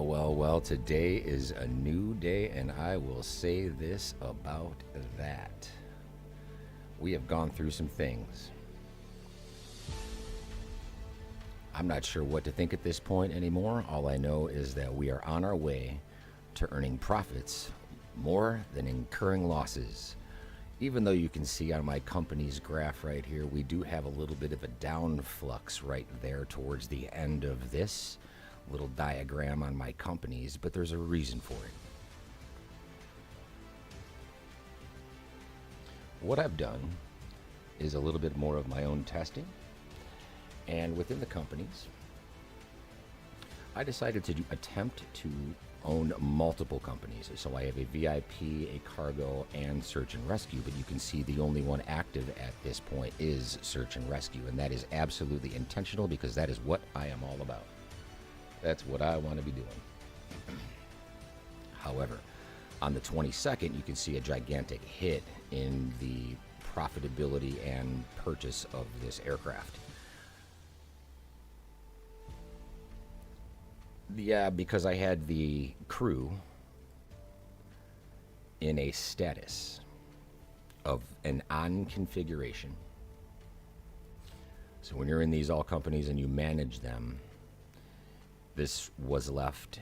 Well, today is a new day, and I will say this about that. We have gone through some things. I'm not sure what to think at this point anymore. All I know is that we are on our way to earning profits more than incurring losses. Even though you can see on my company's graph right here, we do have a little bit of a down flux right there towards the end of this little diagram on my company's, but there's a reason for it. What I've done is a little bit more of my own testing, and within the companies, I decided to attempt to own multiple companies. So I have a VIP, a cargo, and search and rescue, but you can see the only one active at this point is search and rescue, and that is absolutely intentional because that is what I am all about. That's what I want to be doing. However, on the 22nd, you can see a gigantic hit in the profitability and purchase of this aircraft. Yeah, because I had the crew in a status of an on configuration. So when you're in these all companies and you manage them, this was left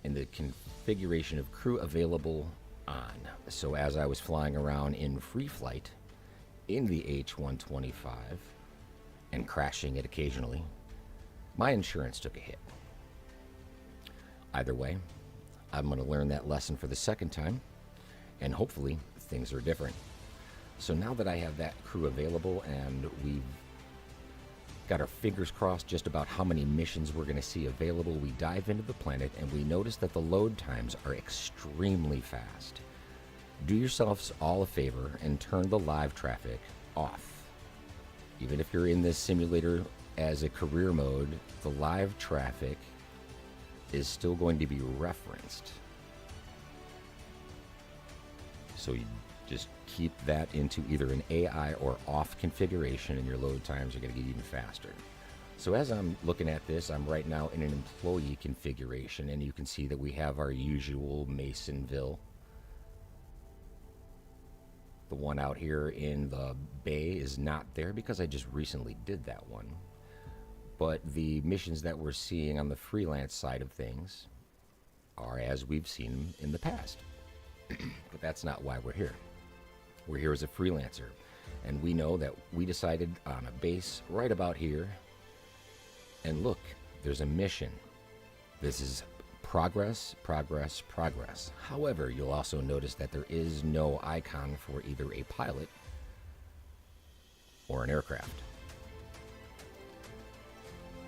in the configuration of crew available on. So as I was flying around in free flight in the H-125 and crashing it occasionally, my insurance took a hit. Either way, I'm going to learn that lesson for the second time, and hopefully things are different. So now that I have that crew available and we've got our fingers crossed just about how many missions we're going to see available, we dive into the planet and we notice that the load times are extremely fast. Do yourselves all a favor and turn the live traffic off. Even if you're in this simulator as a career mode, the live traffic is still going to be referenced. So you just keep that into either an AI or off configuration and your load times are going to get even faster. So as I'm looking at this, I'm right now in an employee configuration, and you can see that we have our usual Masonville. The one out here in the bay is not there because I just recently did that one. But the missions that we're seeing on the freelance side of things are as we've seen them in the past. But that's not why we're here. We're here as a freelancer, and we know that we decided on a base right about here. And look, there's a mission. This is progress, progress, progress. However, you'll also notice that there is no icon for either a pilot or an aircraft.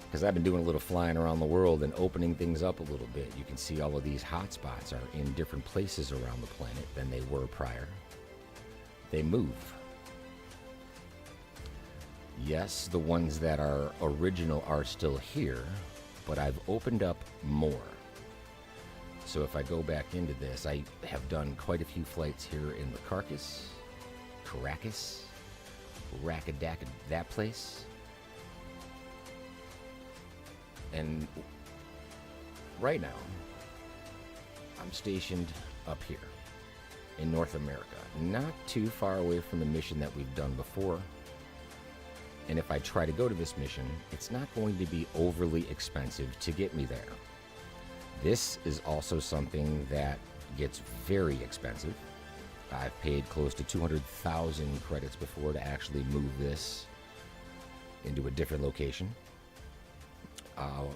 Because I've been doing a little flying around the world and opening things up a little bit. You can see all of these hotspots are in different places around the planet than they were prior. They move. Yes, the ones that are original are still here, but I've opened up more. So if I go back into this, I have done quite a few flights here in the Carcass, Caracas, Rakadaka, that place. And right now, I'm stationed up here in North America, not too far away from the mission that we've done before. And if I try to go to this mission, it's not going to be overly expensive to get me there. This is also something that gets very expensive. I've paid close to 200,000 credits before to actually move this into a different location.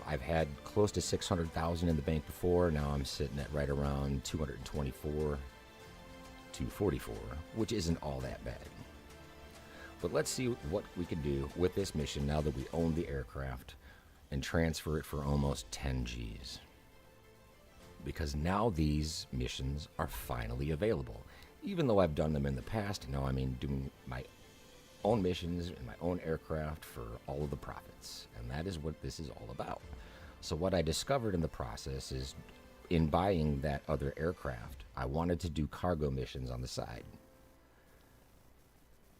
I've had close to 600,000 in the bank before. Now I'm sitting at right around 224, 244, which isn't all that bad. But let's see what we can do with this mission now that we own the aircraft and transfer it for almost 10 G's. Because now these missions are finally available. Even though I've done them in the past, now I'm doing my own missions in my own aircraft for all of the profits, and that is what this is all about. So what I discovered in the process is, in buying that other aircraft, I wanted to do cargo missions on the side.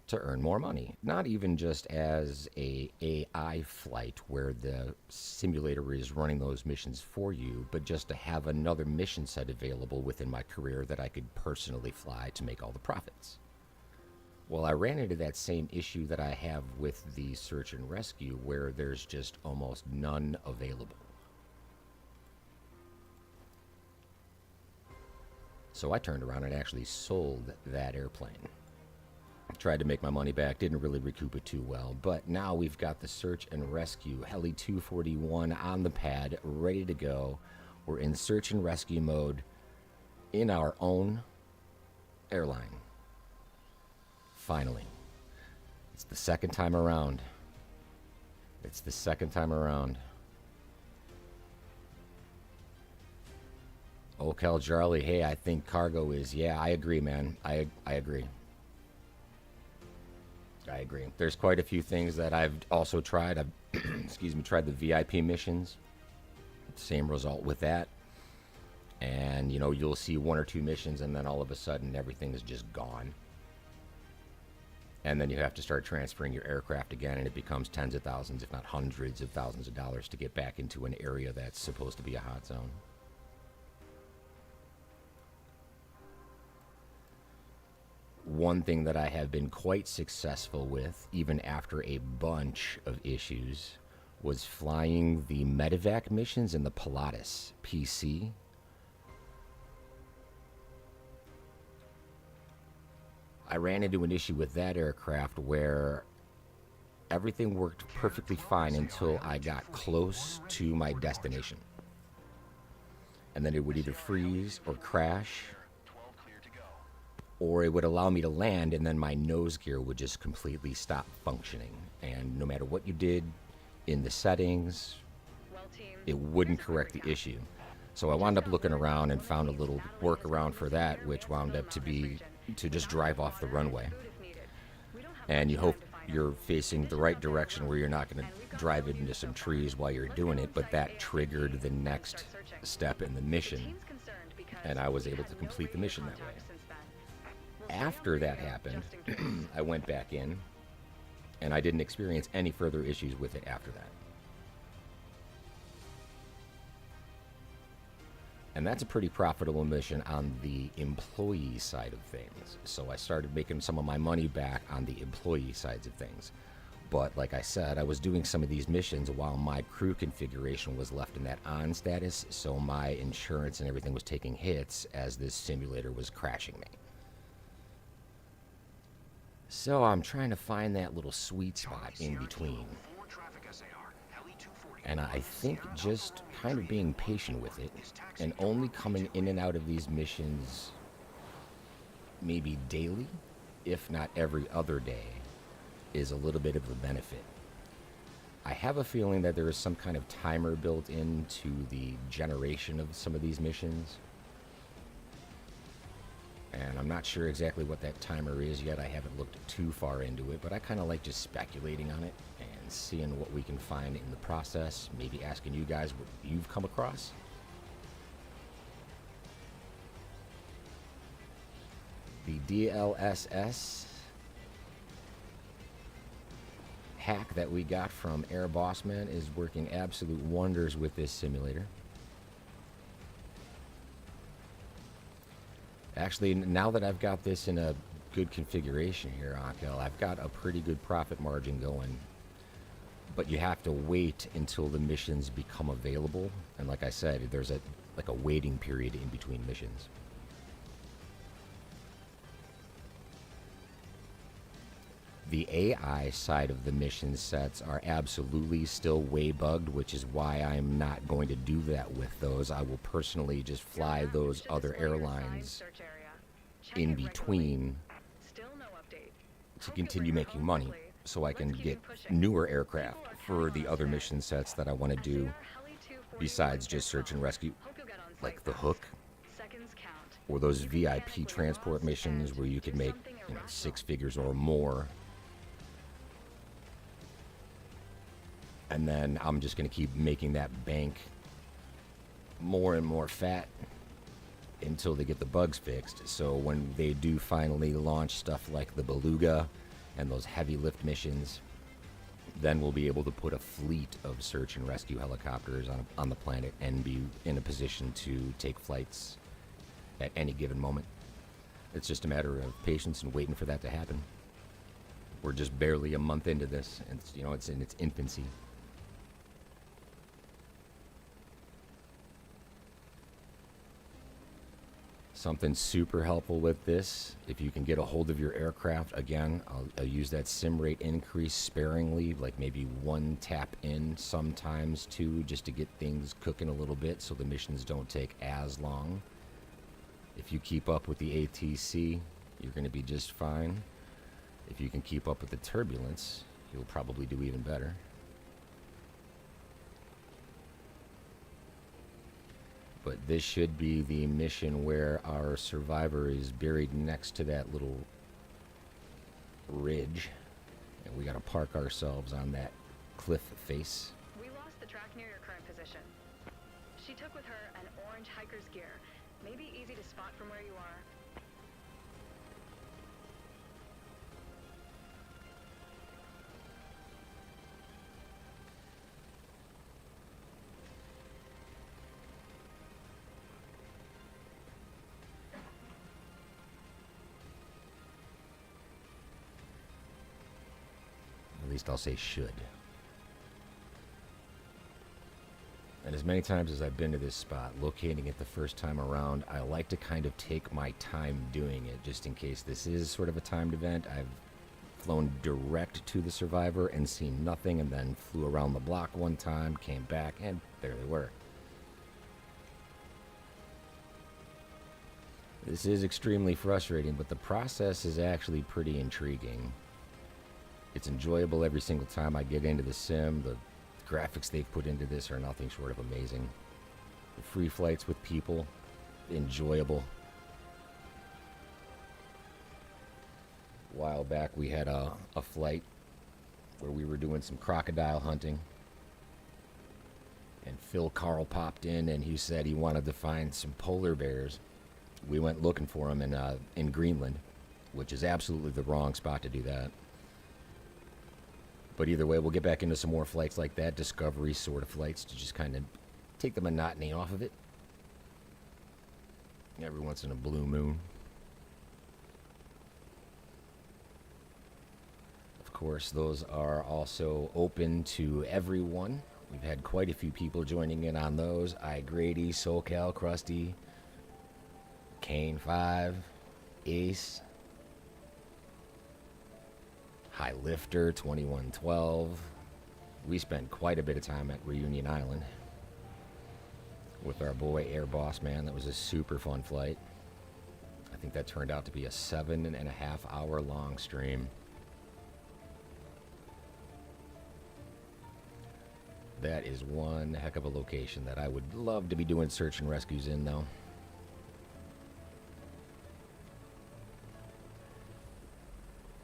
to earn more money. Not even just as a AI flight where the simulator is running those missions for you, but just to have another mission set available within my career that I could personally fly to make all the profits. Well, I ran into that same issue that I have with the search and rescue, where there's just almost none available. So I turned around and actually sold that airplane. Tried to make my money back, didn't really recoup it too well, but now we've got the search and rescue Heli 241 on the pad, ready to go. We're in search and rescue mode in our own airline. Finally. It's the second time around. It's the second time around. Oh, Cal Charlie, hey, I think cargo is... Yeah, I agree, man. I agree. I agree. There's quite a few things that I've also tried. I've, excuse me, tried the VIP missions. Same result with that. And, you know, you'll see one or two missions and then all of a sudden everything is just gone. And then you have to start transferring your aircraft again, and it becomes tens of thousands, if not hundreds of thousands of dollars to get back into an area that's supposed to be a hot zone. One thing that I have been quite successful with, even after a bunch of issues, was flying the medevac missions in the Pilatus PC. I ran into an issue with that aircraft where everything worked perfectly fine until I got close to my destination. And then it would either freeze or crash, or it would allow me to land and then my nose gear would just completely stop functioning. And no matter what you did in the settings, it wouldn't correct the issue. So I wound up looking around and found a little workaround for that, which wound up to be to just drive off the runway. And you hope you're facing the right direction where you're not going to drive it into some trees while you're doing it, but that triggered the next step in the mission, and I was able to complete the mission that way. After that happened, I went back in, and I didn't experience any further issues with it after that. And that's a pretty profitable mission on the employee side of things. So I started making some of my money back on the employee sides of things. But like I said, I was doing some of these missions while my crew configuration was left in that on status, so my insurance and everything was taking hits as this simulator was crashing me. So I'm trying to find that little sweet spot in between. And I think just kind of being patient with it and only coming in and out of these missions maybe daily, if not every other day, is a little bit of a benefit. I have a feeling that there is some kind of timer built into the generation of some of these missions. And I'm not sure exactly what that timer is yet. I haven't looked too far into it, but I kind of like just speculating on it and seeing what we can find in the process, maybe asking you guys what you've come across. The DLSS hack that we got from Air Bossman is working absolute wonders with this simulator. Actually, now that I've got this in a good configuration here, Akel, I've got a pretty good profit margin going. But you have to wait until the missions become available. And like I said, there's a waiting period in between missions. The AI side of the mission sets are absolutely still way bugged, which is why I'm not going to do that with those. I will personally just fly those other airlines in between to continue making money so I can get newer aircraft for the other mission sets that I want to do besides just search and rescue, like the Hook or those VIP transport missions where you can make, you know, 6 figures or more. And then I'm just going to keep making that bank more and more fat until they get the bugs fixed. So when they do finally launch stuff like the Beluga and those heavy lift missions, then we'll be able to put a fleet of search and rescue helicopters on the planet and be in a position to take flights at any given moment. It's just a matter of patience and waiting for that to happen. We're just barely a month into this, and it's in its infancy. Something super helpful with this, if you can get a hold of your aircraft, again, I'll use that sim rate increase sparingly, like maybe 1 tap in, sometimes 2, just to get things cooking a little bit so the missions don't take as long. If you keep up with the ATC, you're going to be just fine. If you can keep up with the turbulence, you'll probably do even better. But this should be the mission where our survivor is buried next to that little ridge. And we gotta park ourselves on that cliff face. We lost the track near your current position. She took with her an orange hiker's gear. Maybe easy to spot from where you are. At least I'll say should. And as many times as I've been to this spot, locating it the first time around, I like to kind of take my time doing it, just in case this is sort of a timed event. I've flown direct to the survivor and seen nothing, and then flew around the block one time, came back, and there they were. This is extremely frustrating, but the process is actually pretty intriguing. It's enjoyable every single time I get into the sim. The graphics they've put into this are nothing short of amazing. The free flights with people, enjoyable. A while back we had a flight where we were doing some crocodile hunting. And Phil Carl popped in and he said he wanted to find some polar bears. We went looking for them in Greenland, which is absolutely the wrong spot to do that. But either way, we'll get back into some more flights like that, discovery sort of flights, to just kind of take the monotony off of it. Every once in a blue moon. Of course, those are also open to everyone. We've had quite a few people joining in on those. iGrady, SoCal, Krusty, Kane 5, Ace, High Lifter 2112. We spent quite a bit of time at Reunion Island with our boy Air Boss Man. That was a super fun flight. I think that turned out to be a 7.5-hour long stream. That is one heck of a location that I would love to be doing search and rescues in, though.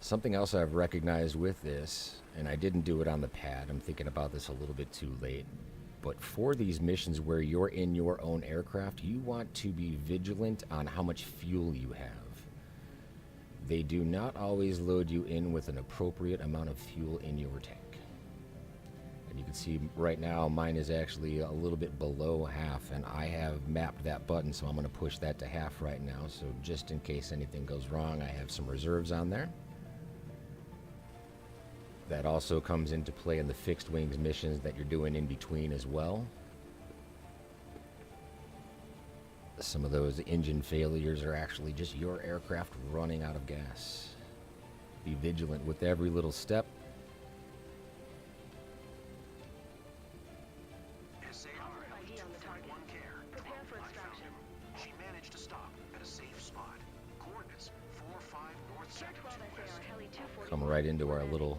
Something else I've recognized with this, and I didn't do it on the pad, I'm thinking about this a little bit too late, but for these missions where you're in your own aircraft, you want to be vigilant on how much fuel you have. They do not always load you in with an appropriate amount of fuel in your tank. And you can see right now mine is actually a little bit below half, and I have mapped that button, so I'm going to push that to half right now, so just in case anything goes wrong, I have some reserves on there. That also comes into play in the fixed wings missions that you're doing in between as well. Some of those engine failures are actually just your aircraft running out of gas. Be vigilant with every little step. SAR Heli 231 care. Prepare for I found extraction. him. She managed to stop at a safe spot. Coordinates 45 north Search sector well 2 west. SAR Heli 240. Come right into our little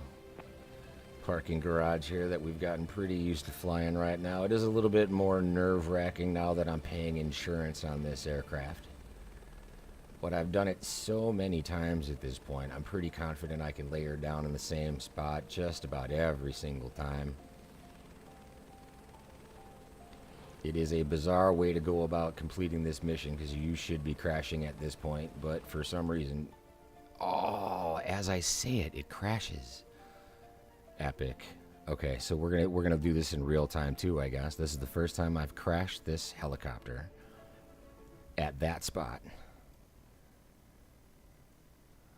parking garage here that we've gotten pretty used to flying right now. It is a little bit more nerve-wracking now that I'm paying insurance on this aircraft. But I've done it so many times at this point, I'm pretty confident I can lay her down in the same spot just about every single time. It is a bizarre way to go about completing this mission because you should be crashing at this point, but for some reason Oh, as I say it, it crashes. Epic. Okay, so we're gonna do this in real time too, I guess. This is the first time I've crashed this helicopter at that spot.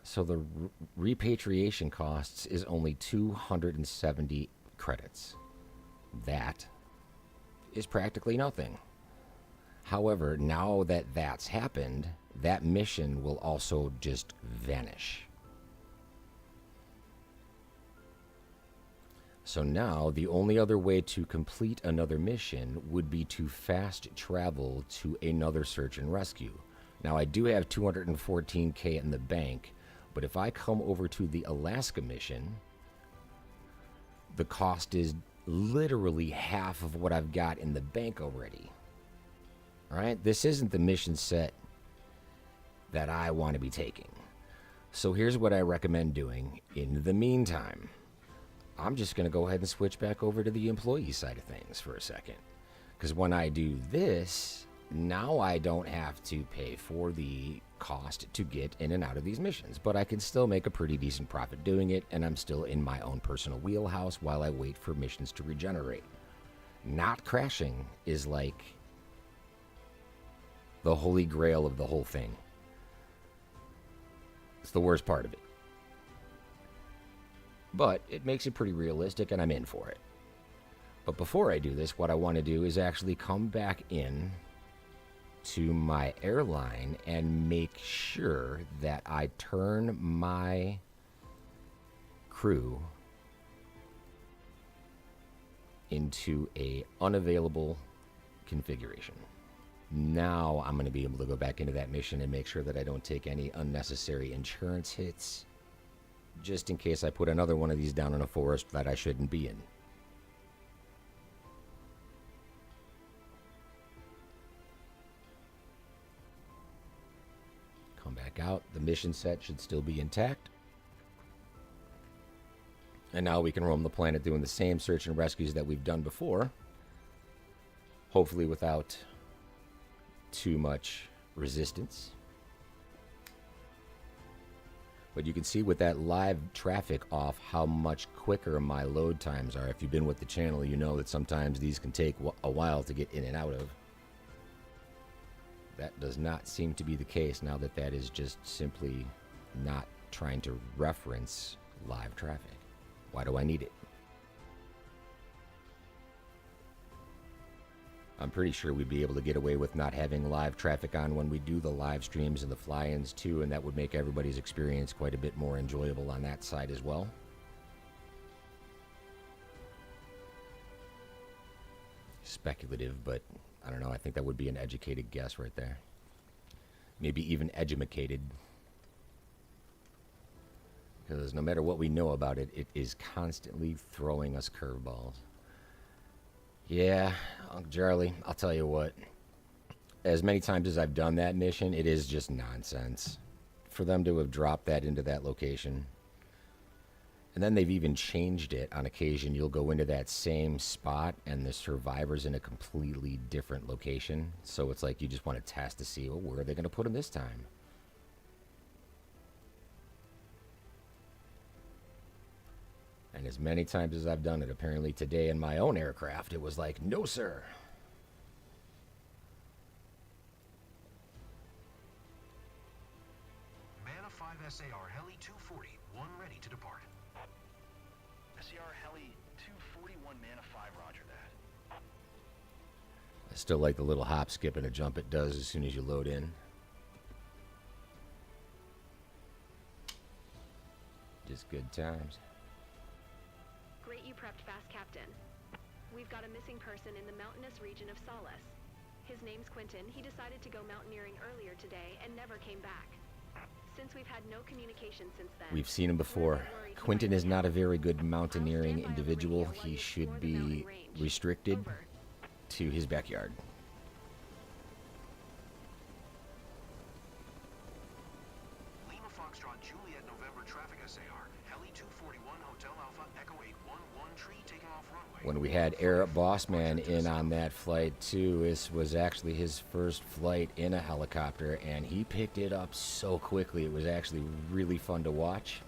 So the repatriation costs is only 270 credits. That is practically nothing. However, now that that's happened, that mission will also just vanish. So now the only other way to complete another mission would be to fast travel to another search and rescue. Now I do have 214K in the bank, but if I come over to the Alaska mission, the cost is literally half of what I've got in the bank already. All right, this isn't the mission set that I want to be taking. So here's what I recommend doing in the meantime. I'm just going to go ahead and switch back over to the employee side of things for a second. Because when I do this, now I don't have to pay for the cost to get in and out of these missions. But I can still make a pretty decent profit doing it, and I'm still in my own personal wheelhouse while I wait for missions to regenerate. Not crashing is like the holy grail of the whole thing. It's the worst part of it. But it makes it pretty realistic, and I'm in for it. But before I do this, what I want to do is actually come back in to my airline and make sure that I turn my crew into a unavailable configuration. Now I'm going to be able to go back into that mission and make sure that I don't take any unnecessary insurance hits, just in case I put another one of these down in a forest that I shouldn't be in. Come back out. The mission set should still be intact. And now we can roam the planet doing the same search and rescues that we've done before. Hopefully without too much resistance. But you can see with that live traffic off how much quicker my load times are. If you've been with the channel, you know that sometimes these can take a while to get in and out of. That does not seem to be the case now that that is just simply not trying to reference live traffic. Why do I need it? I'm pretty sure we'd be able to get away with not having live traffic on when we do the live streams and the fly-ins too, and that would make everybody's experience quite a bit more enjoyable on that side as well. Speculative, but I don't know. I think that would be an educated guess right there. Maybe even edumacated. Because no matter what we know about it, it is constantly throwing us curveballs. Yeah, Uncle Charlie, I'll tell you what. As many times as I've done that mission, it is just nonsense. For them to have dropped that into that location. And then they've even changed it on occasion. You'll go into that same spot and the survivor's in a completely different location. So it's like you just want to test to see, well, where are they going to put them this time? And as many times as I've done it, apparently today in my own aircraft, it was like, no, sir. Mana 5 SAR Heli 240, one ready to depart. SAR Heli 241, Mana 5, roger that. I still like the little hop, skip, and a jump it does as soon as you load in. Just good times. Great you prepped fast, Captain. We've got a missing person in the mountainous region of Solace. His name's Quentin. He decided to go mountaineering earlier today and never came back. Since we've had no communication since then... We've seen him before. Quentin is not a very good mountaineering individual. He should be restricted to his backyard. Lima Foxtrot Juliet November traffic SAR Heli 241 Hotel Alpha Echo 811 tree taking off runway. When we had Air Bossman in on that flight too, this was actually his first flight in a helicopter, and he picked it up so quickly. It was actually really fun to watch.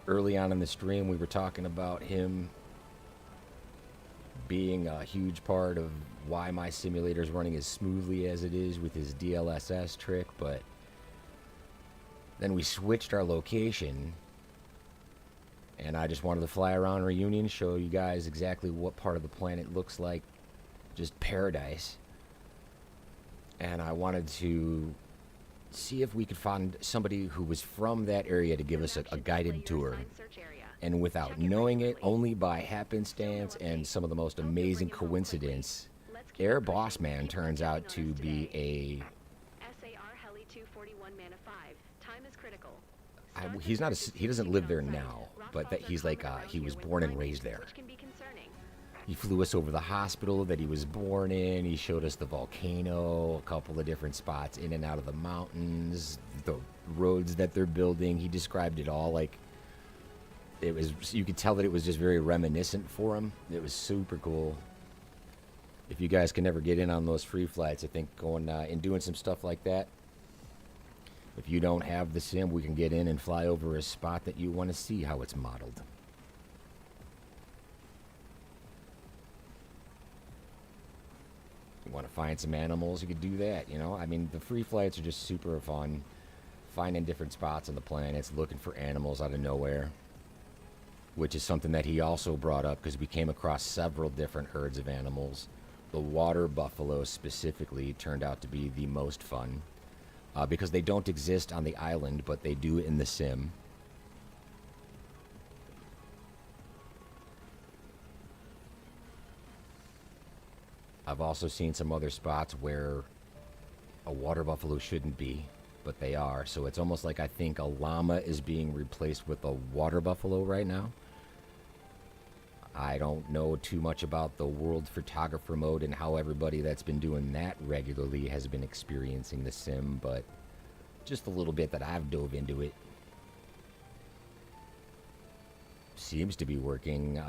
Early on in the stream, we were talking about him being a huge part of why my simulator is running as smoothly as it is with his DLSS trick, but then we switched our location, and I just wanted to fly around Reunion, show you guys exactly what part of the planet looks like just paradise. And I wanted to see if we could find somebody who was from that area to give us a guided tour. And without knowing it, only by happenstance and some of the most amazing coincidence, Air Bossman turns out to be a... SAR Heli 241 Mana 5. Time is critical. He's not he doesn't live there now, but that he's like he was born and raised there. Which can be concerning. He flew us over the hospital that he was born in. He showed us the volcano, a couple of different spots in and out of the mountains, the roads that they're building. He described it all like it was, you could tell that it was just very reminiscent for him. It was super cool. If you guys can never get in on those free flights, I think going and doing some stuff like that, if you don't have the sim, we can get in and fly over a spot that you want to see how it's modeled. You want to find some animals, you could do that, you know? I mean, the free flights are just super fun. Finding different spots on the planets, looking for animals out of nowhere. Which is something that he also brought up, because we came across several different herds of animals. The water buffalo specifically turned out to be the most fun. Because they don't exist on the island, but they do in the sim. I've also seen some other spots where a water buffalo shouldn't be, but they are. So it's almost like I think a llama is being replaced with a water buffalo right now. I don't know too much about the world photographer mode and how everybody that's been doing that regularly has been experiencing the sim, but just a little bit that I've dove into it seems to be working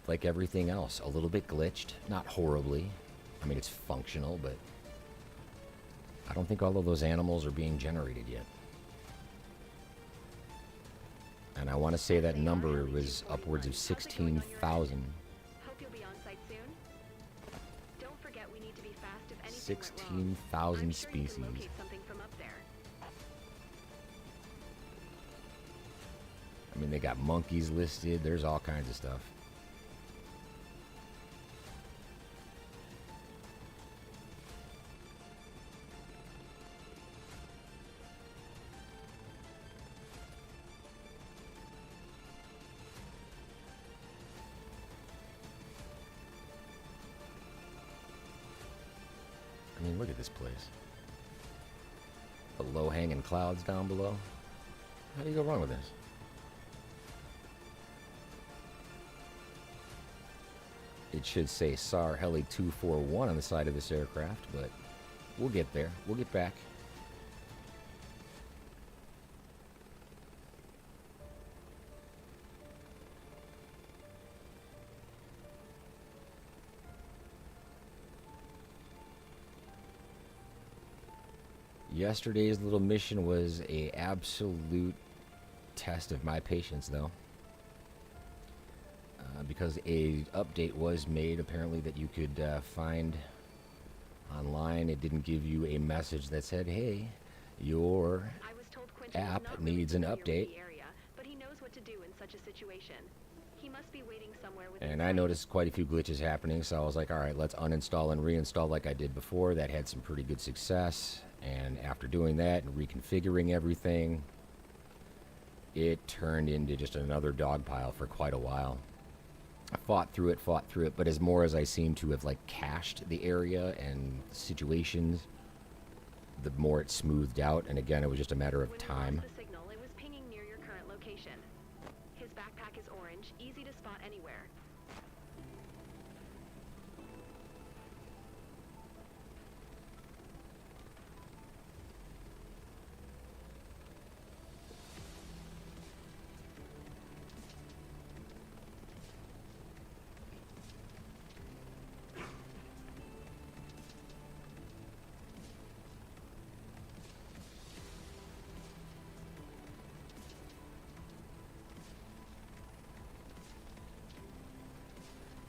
like everything else. A little bit glitched, not horribly. I mean, it's functional, but I don't think all of those animals are being generated yet. And I want to say that number was upwards of 16,000. Hope you'll be on site soon. Don't forget we need to be fast if anything 16,000 species. locate something from up there. I mean, they got monkeys listed. There's all kinds of stuff. I mean, look at this place. The low-hanging clouds down below. How do you go wrong with this? It should say SAR Heli 241 on the side of this aircraft, but we'll get there. We'll get back. Yesterday's little mission was an absolute test of my patience, though. Because a update was made, apparently, that you could find online. It didn't give you a message that said, hey, your I was told Quentin is app not really needs an familiar with update. the area, but he knows what to do in such a situation. He must be waiting somewhere within And I sight. noticed quite a few glitches happening, so I was like, all right, let's uninstall and reinstall like I did before. That had some pretty good success. And after doing that and reconfiguring everything, it turned into just another dog pile for quite a while. I fought through it, but as more as I seem to have like cached the area and situations, the more it smoothed out. And again, it was just a matter of When you time. lost the signal, it was pinging near your current location. His backpack is orange, easy to spot anywhere.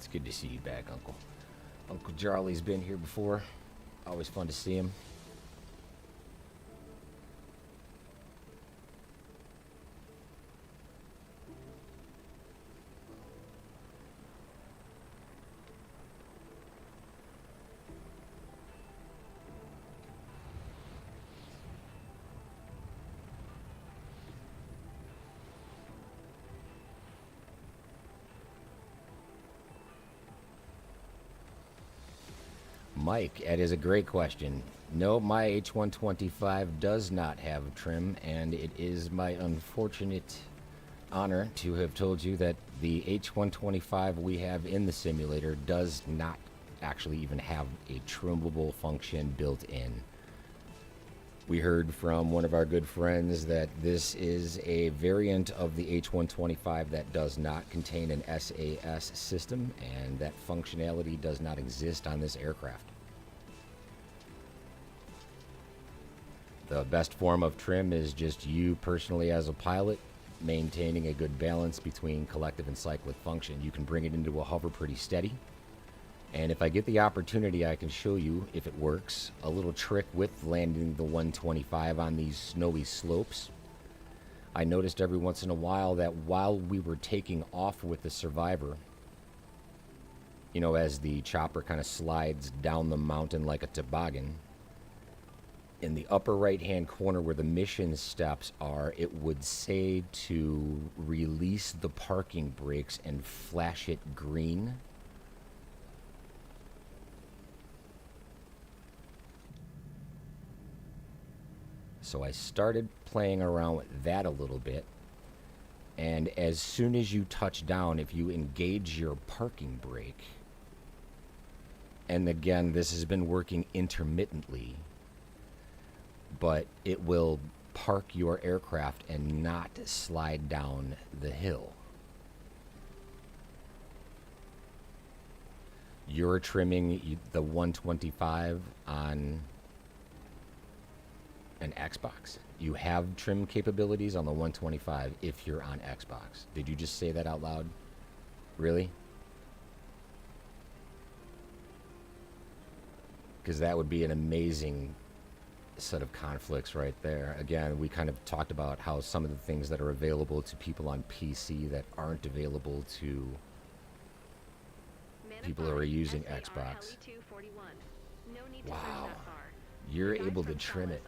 It's good to see you back, Uncle. Uncle Charlie's been here before. Always fun to see him. Mike, that is a great question. No, my H125 does not have trim, and it is my unfortunate honor to have told you that the H125 we have in the simulator does not actually even have a trimmable function built in. We heard from one of our good friends that this is a variant of the H125 that does not contain an SAS system, and that functionality does not exist on this aircraft. The best form of trim is just you personally as a pilot maintaining a good balance between collective and cyclic function. You can bring it into a hover pretty steady. And if I get the opportunity, I can show you, if it works, a little trick with landing the 125 on these snowy slopes. I noticed every once in a while that while we were taking off with the Survivor, you know, as the chopper kind of slides down the mountain like a toboggan, in the upper right-hand corner where the mission steps are, it would say to release the parking brakes and flash it green. So I started playing around with that a little bit, and as soon as you touch down, if you engage your parking brake, and again, this has been working intermittently, but it will park your aircraft and not slide down the hill. You're trimming the 125 on an Xbox. You have trim capabilities on the 125 if you're on Xbox. Did you just say that out loud? Really? Because that would be an amazing set of conflicts right there. Again, we kind of talked about how some of the things that are available to people on PC that aren't available to people who are using Xbox. Wow. You're able to trim it.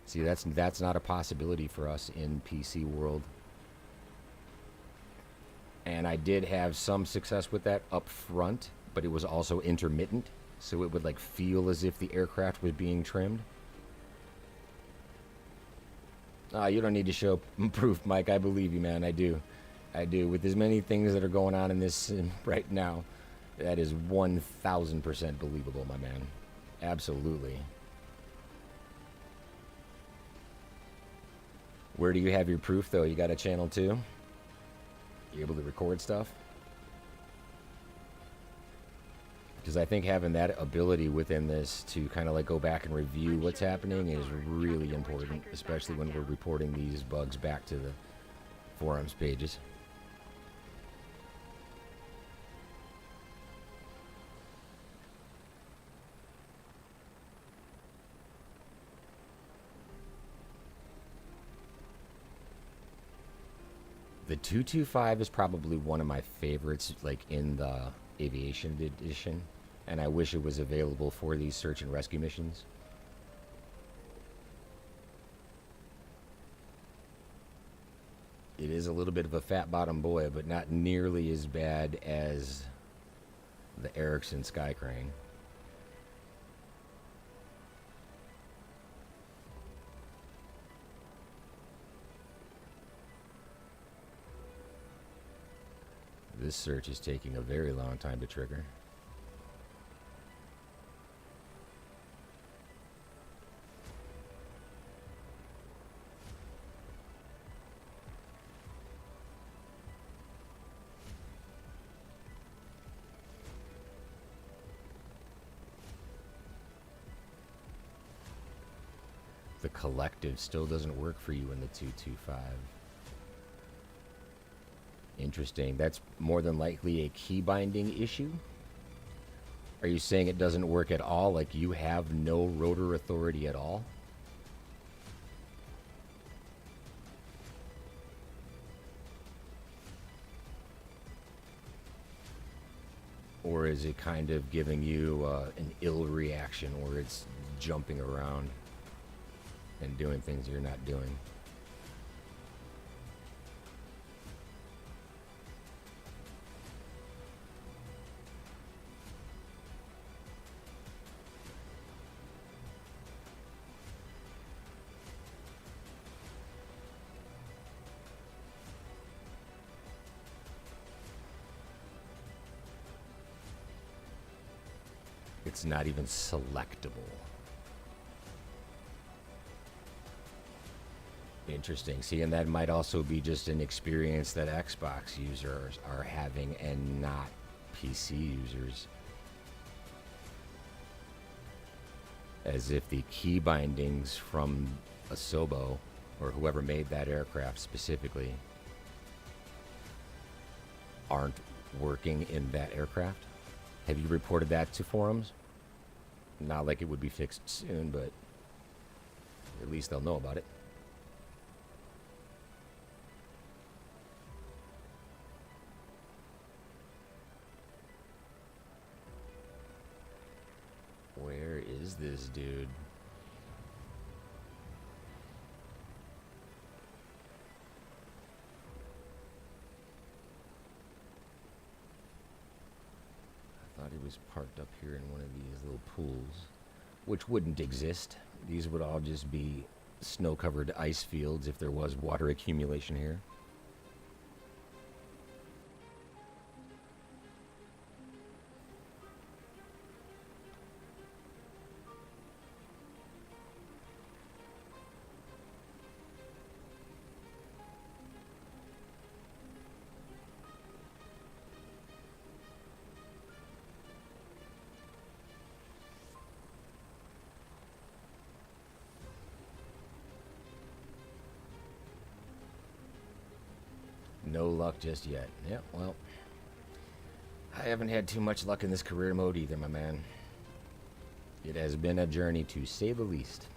See, that's not a possibility for us in PC world. And I did have some success with that up front, but it was also intermittent, so it would like feel as if the aircraft was being trimmed. You don't need to show proof, Mike. I believe you, man. I do. With as many things that are going on in this sim right now, that is 1,000% believable, my man. Absolutely. Where do you have your proof, though? You got a channel, too? You able to record stuff? Because I think having that ability within this to kind of like go back and review what's happening is really important, especially when we're reporting these bugs back to the forums pages. The 225 is probably one of my favorites, like in the aviation edition, and I wish it was available for these search and rescue missions. It is a little bit of a fat bottom boy, but not nearly as bad as the Ericsson Skycrane. This search is taking a very long time to trigger. The collective still doesn't work for you in the 225. Interesting. That's more than likely a key binding issue. Are you saying it doesn't work at all? Like you have no rotor authority at all? Or is it kind of giving you an ill reaction where it's jumping around and doing things you're not doing? It's not even selectable. Interesting. See, and that might also be just an experience that Xbox users are having and not PC users. As if the key bindings from Asobo, or whoever made that aircraft specifically, aren't working in that aircraft. Have you reported that to forums? Not like it would be fixed soon, but at least they'll know about it. Where is this dude? I thought he was parked up here in one of these little pools, which wouldn't exist. These would all just be snow-covered ice fields if there was water accumulation here. No luck just yet. Yeah, well, I haven't had too much luck in this career mode either, my man. It has been a journey, to say the least.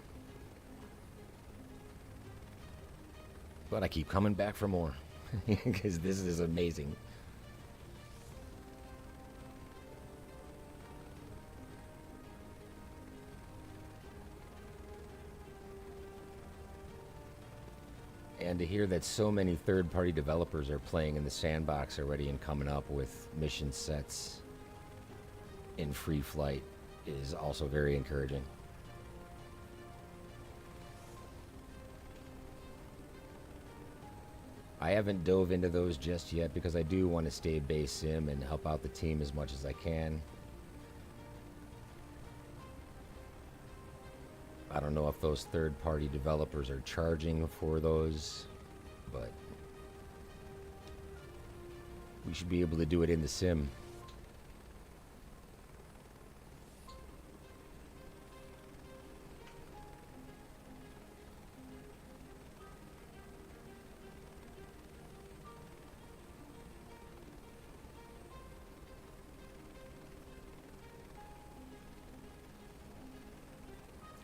But I keep coming back for more, because this is amazing. And to hear that so many third-party developers are playing in the sandbox already and coming up with mission sets in free flight is also very encouraging. I haven't dove into those just yet because I do want to stay base sim and help out the team as much as I can. I don't know if those third-party developers are charging for those, but we should be able to do it in the sim.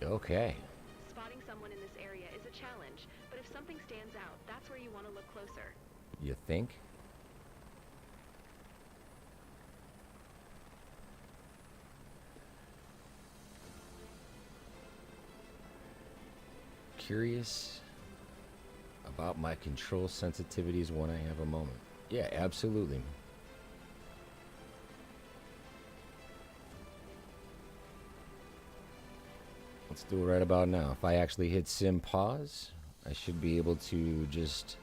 Okay. Spotting someone in this area is a challenge, but if something stands out, that's where you want to look closer. You think? Curious about my control sensitivities when I have a moment. Yeah, absolutely. Let's do it right about now. If I actually hit sim pause, I should be able to just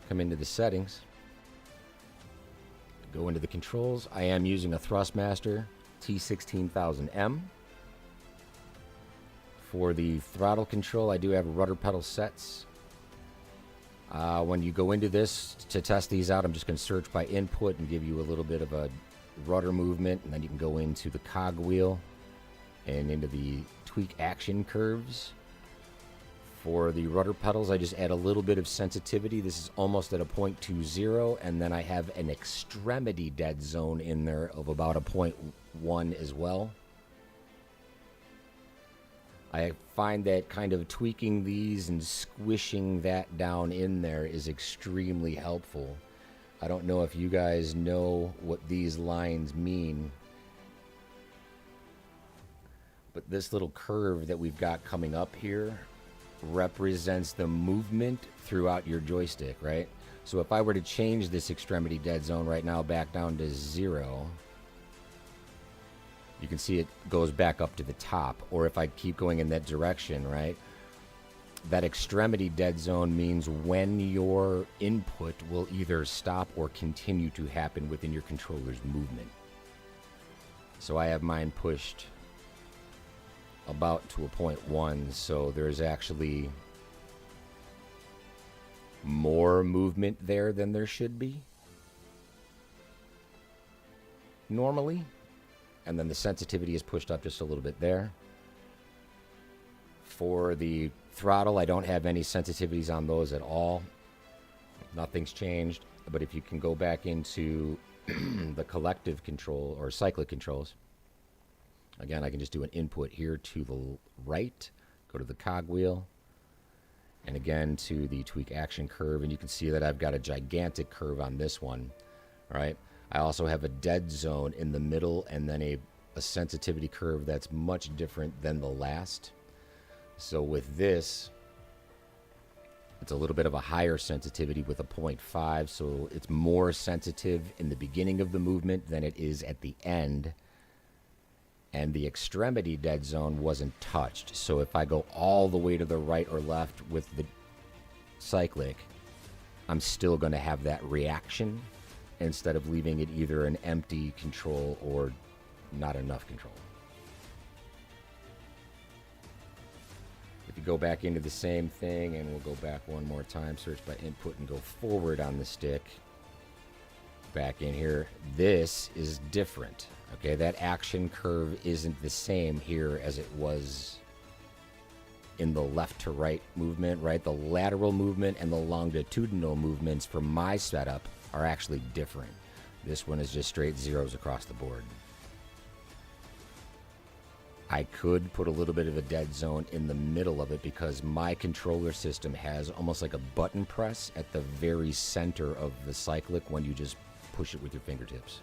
come into the settings, go into the controls. I am using a Thrustmaster T16000M. For the throttle control, I do have rudder pedal sets. When you go into this to test these out, I'm just going to search by input and give you a little bit of a rudder movement, and then you can go into the cog wheel and into the tweak action curves For the rudder pedals, I just add a little bit of sensitivity. This is almost at a 0.20, and then I have an extremity dead zone in there of about a 0.1 as well. I find that kind of tweaking these and squishing that down in there is extremely helpful. I don't know if you guys know what these lines mean, but this little curve that we've got coming up here represents the movement throughout your joystick, right? So if I were to change this extremity dead zone right now back down to 0, you can see it goes back up to the top. Or if I keep going in that direction, right, that extremity dead zone means when your input will either stop or continue to happen within your controller's movement. So I have mine pushed about to a 0.1, so there's actually more movement there than there should be normally. And then the sensitivity is pushed up just a little bit there. For the throttle, I don't have any sensitivities on those at all. Nothing's changed. But if you can go back into the collective control or cyclic controls, again, I can just do an input here to the right, go to the cogwheel, and again to the tweak action curve, and you can see that I've got a gigantic curve on this one, right? I also have a dead zone in the middle and then a sensitivity curve that's much different than the last. So with this, it's a little bit of a higher sensitivity with a 0.5, so it's more sensitive in the beginning of the movement than it is at the end. And the extremity dead zone wasn't touched. So if I go all the way to the right or left with the cyclic, I'm still going to have that reaction instead of leaving it either an empty control or not enough control. If you go back into the same thing, and we'll go back one more time, search by input and go forward on the stick. Back in here, this is different. Okay, that action curve isn't the same here as it was in the left to right movement, right? The lateral movement and the longitudinal movements for my setup are actually different. This one is just straight zeros across the board. I could put a little bit of a dead zone in the middle of it because my controller system has almost like a button press at the very center of the cyclic when you just push it with your fingertips.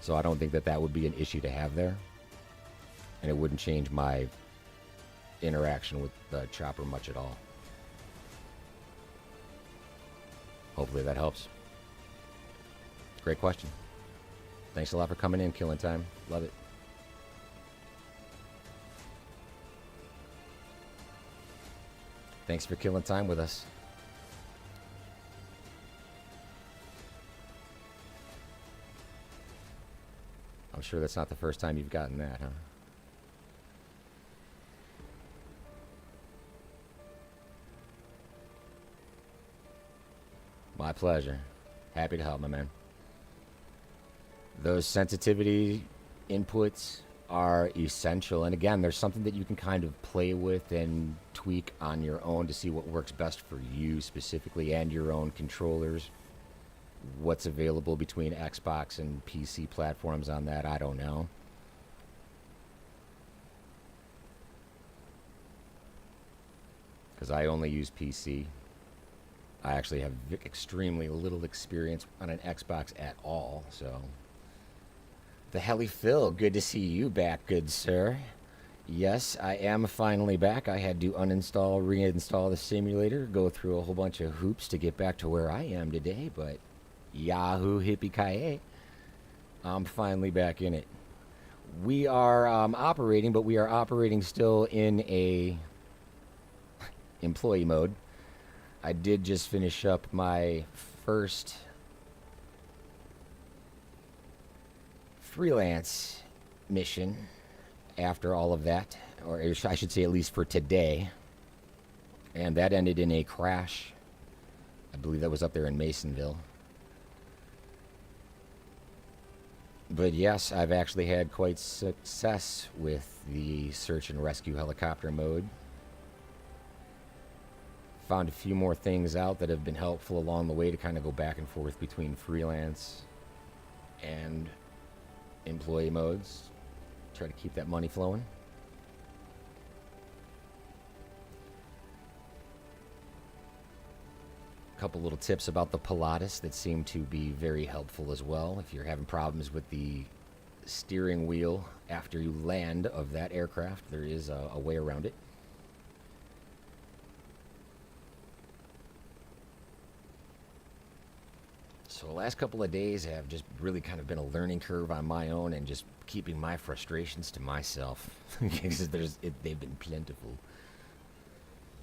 So I don't think that that would be an issue to have there. And it wouldn't change my interaction with the chopper much at all. Hopefully that helps. Great question. Thanks a lot for coming in, Killing Time. Love it. Thanks for killing time with us. I'm sure that's not the first time you've gotten that, huh? My pleasure. Happy to help, my man. Those sensitivity inputs are essential. And again, there's something that you can kind of play with and tweak on your own to see what works best for you specifically and your own controllers. What's available between Xbox and PC platforms on that, I don't know. Because I only use PC. I actually have extremely little experience on an Xbox at all, so. The Heli Phil, good to see you back, good sir. Yes, I am finally back. I had to uninstall, reinstall the simulator, go through a whole bunch of hoops to get back to where I am today, but Yahoo hippie-ki-yay, I'm finally back in it. We are operating, but we are operating still in a employee mode. I did just finish up my first freelance mission after all of that, or I should say at least for today, and that ended in a crash. I believe that was up there in Masonville. But yes, I've actually had quite success with the search and rescue helicopter mode. Found a few more things out that have been helpful along the way to kind of go back and forth between freelance and employee modes. Try to keep that money flowing. A couple little tips about the Pilatus that seem to be very helpful as well. If you're having problems with the steering wheel after you land of that aircraft, there is a way around it. So the last couple of days have just really kind of been a learning curve on my own and just keeping my frustrations to myself because they've been plentiful.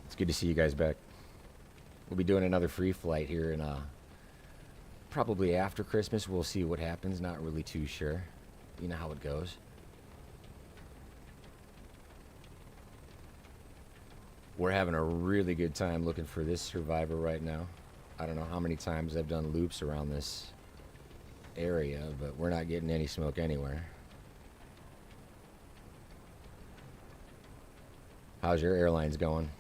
It's good to see you guys back. We'll be doing another free flight here in probably after Christmas. We'll see what happens. Not really too sure. You know how it goes. We're having a really good time looking for this survivor right now. I don't know how many times I've done loops around this area, but we're not getting any smoke anywhere. How's your airlines going?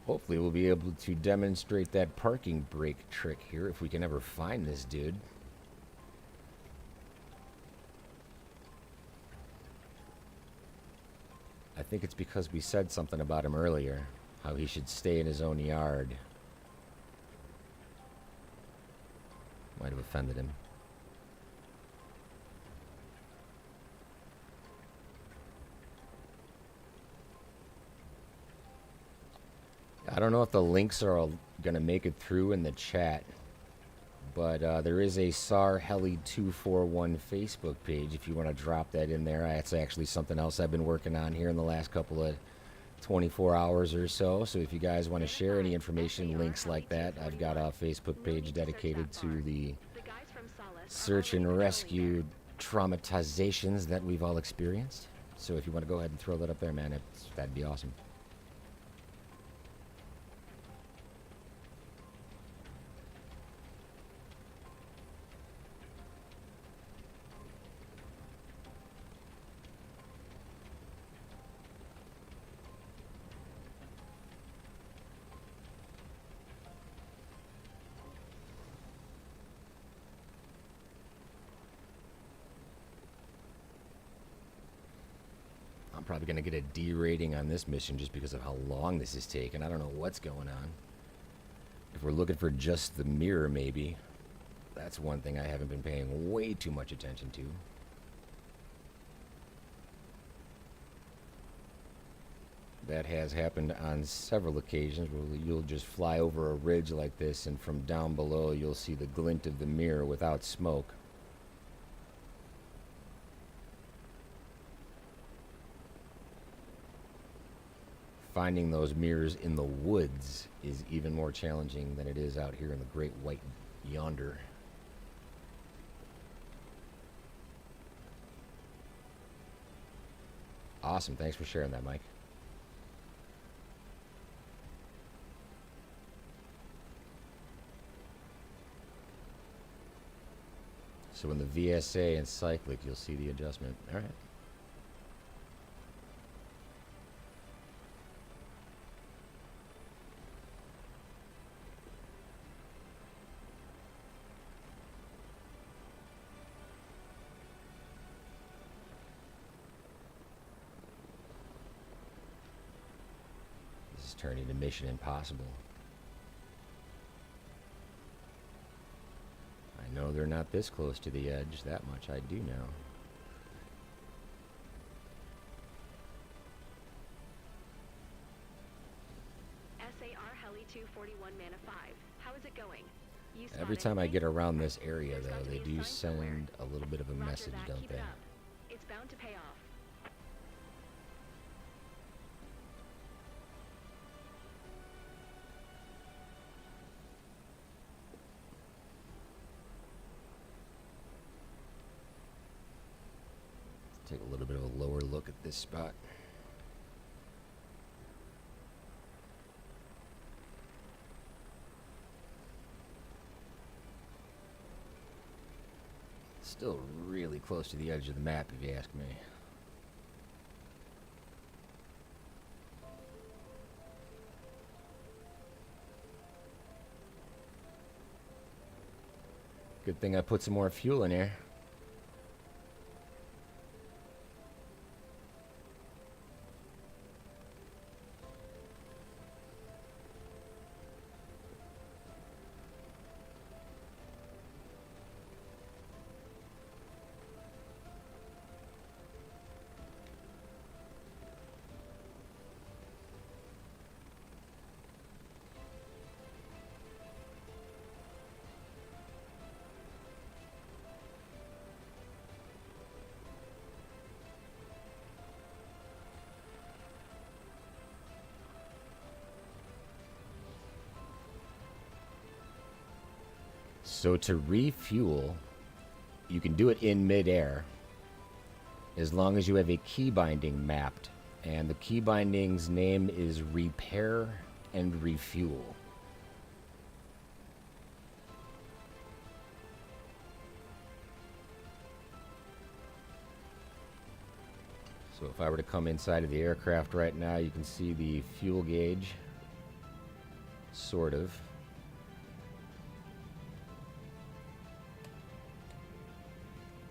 Hopefully we'll be able to demonstrate that parking brake trick here if we can ever find this dude. I think it's because we said something about him earlier, how he should stay in his own yard. Might have offended him. I don't know if the links are going to make it through in the chat, but there is a SAR Heli 241 Facebook page if you want to drop that in there. That's actually something else I've been working on here in the last couple of 24 hours or so. So if you guys want to share any information, links like that, I've got a Facebook page dedicated to the search and rescue traumatizations that we've all experienced. So if you want to go ahead and throw that up there, man, that'd be awesome. I'm probably going to get a D rating on this mission just because of how long this is taking. I don't know what's going on. If we're looking for just the mirror, maybe. That's one thing I haven't been paying way too much attention to. That has happened on several occasions where you'll just fly over a ridge like this and from down below you'll see the glint of the mirror without smoke. Finding those mirrors in the woods is even more challenging than it is out here in the great white yonder. Awesome. Thanks for sharing that, Mike. So in the VSA and cyclic, you'll see the adjustment. All right. Turn into Mission Impossible. I know they're not this close to the edge, that much I do know. SAR Heli 241 Mana 5. How is it going? You Every spot time I anything? get around this area, There's got though, to they be a do sign somewhere. send a little bit of a Roger message, that. don't Keep they? it up. It's bound to pay off. Let's take a little bit of a lower look at this spot. Still really close to the edge of the map, if you ask me. Good thing I put some more fuel in here. So to refuel, you can do it in midair as long as you have a key binding mapped. And the key binding's name is repair and refuel. So if I were to come inside of the aircraft right now, you can see the fuel gauge, sort of.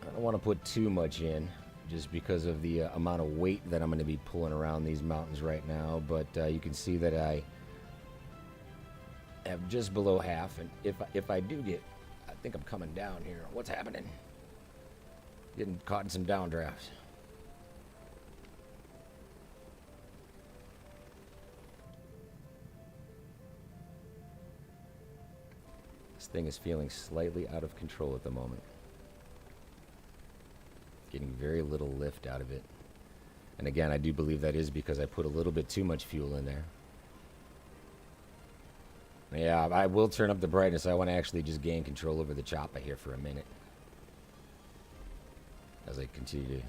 I don't want to put too much in just because of the amount of weight that I'm going to be pulling around these mountains right now, but you can see that I have just below half, and if I do get, I think I'm coming down here. What's happening? Getting caught in some downdrafts. This thing is feeling slightly out of control at the moment. Getting very little lift out of it. And again, I do believe that is because I put a little bit too much fuel in there. Yeah, I will turn up the brightness. I want to actually just gain control over the chopper here for a minute. As I continue to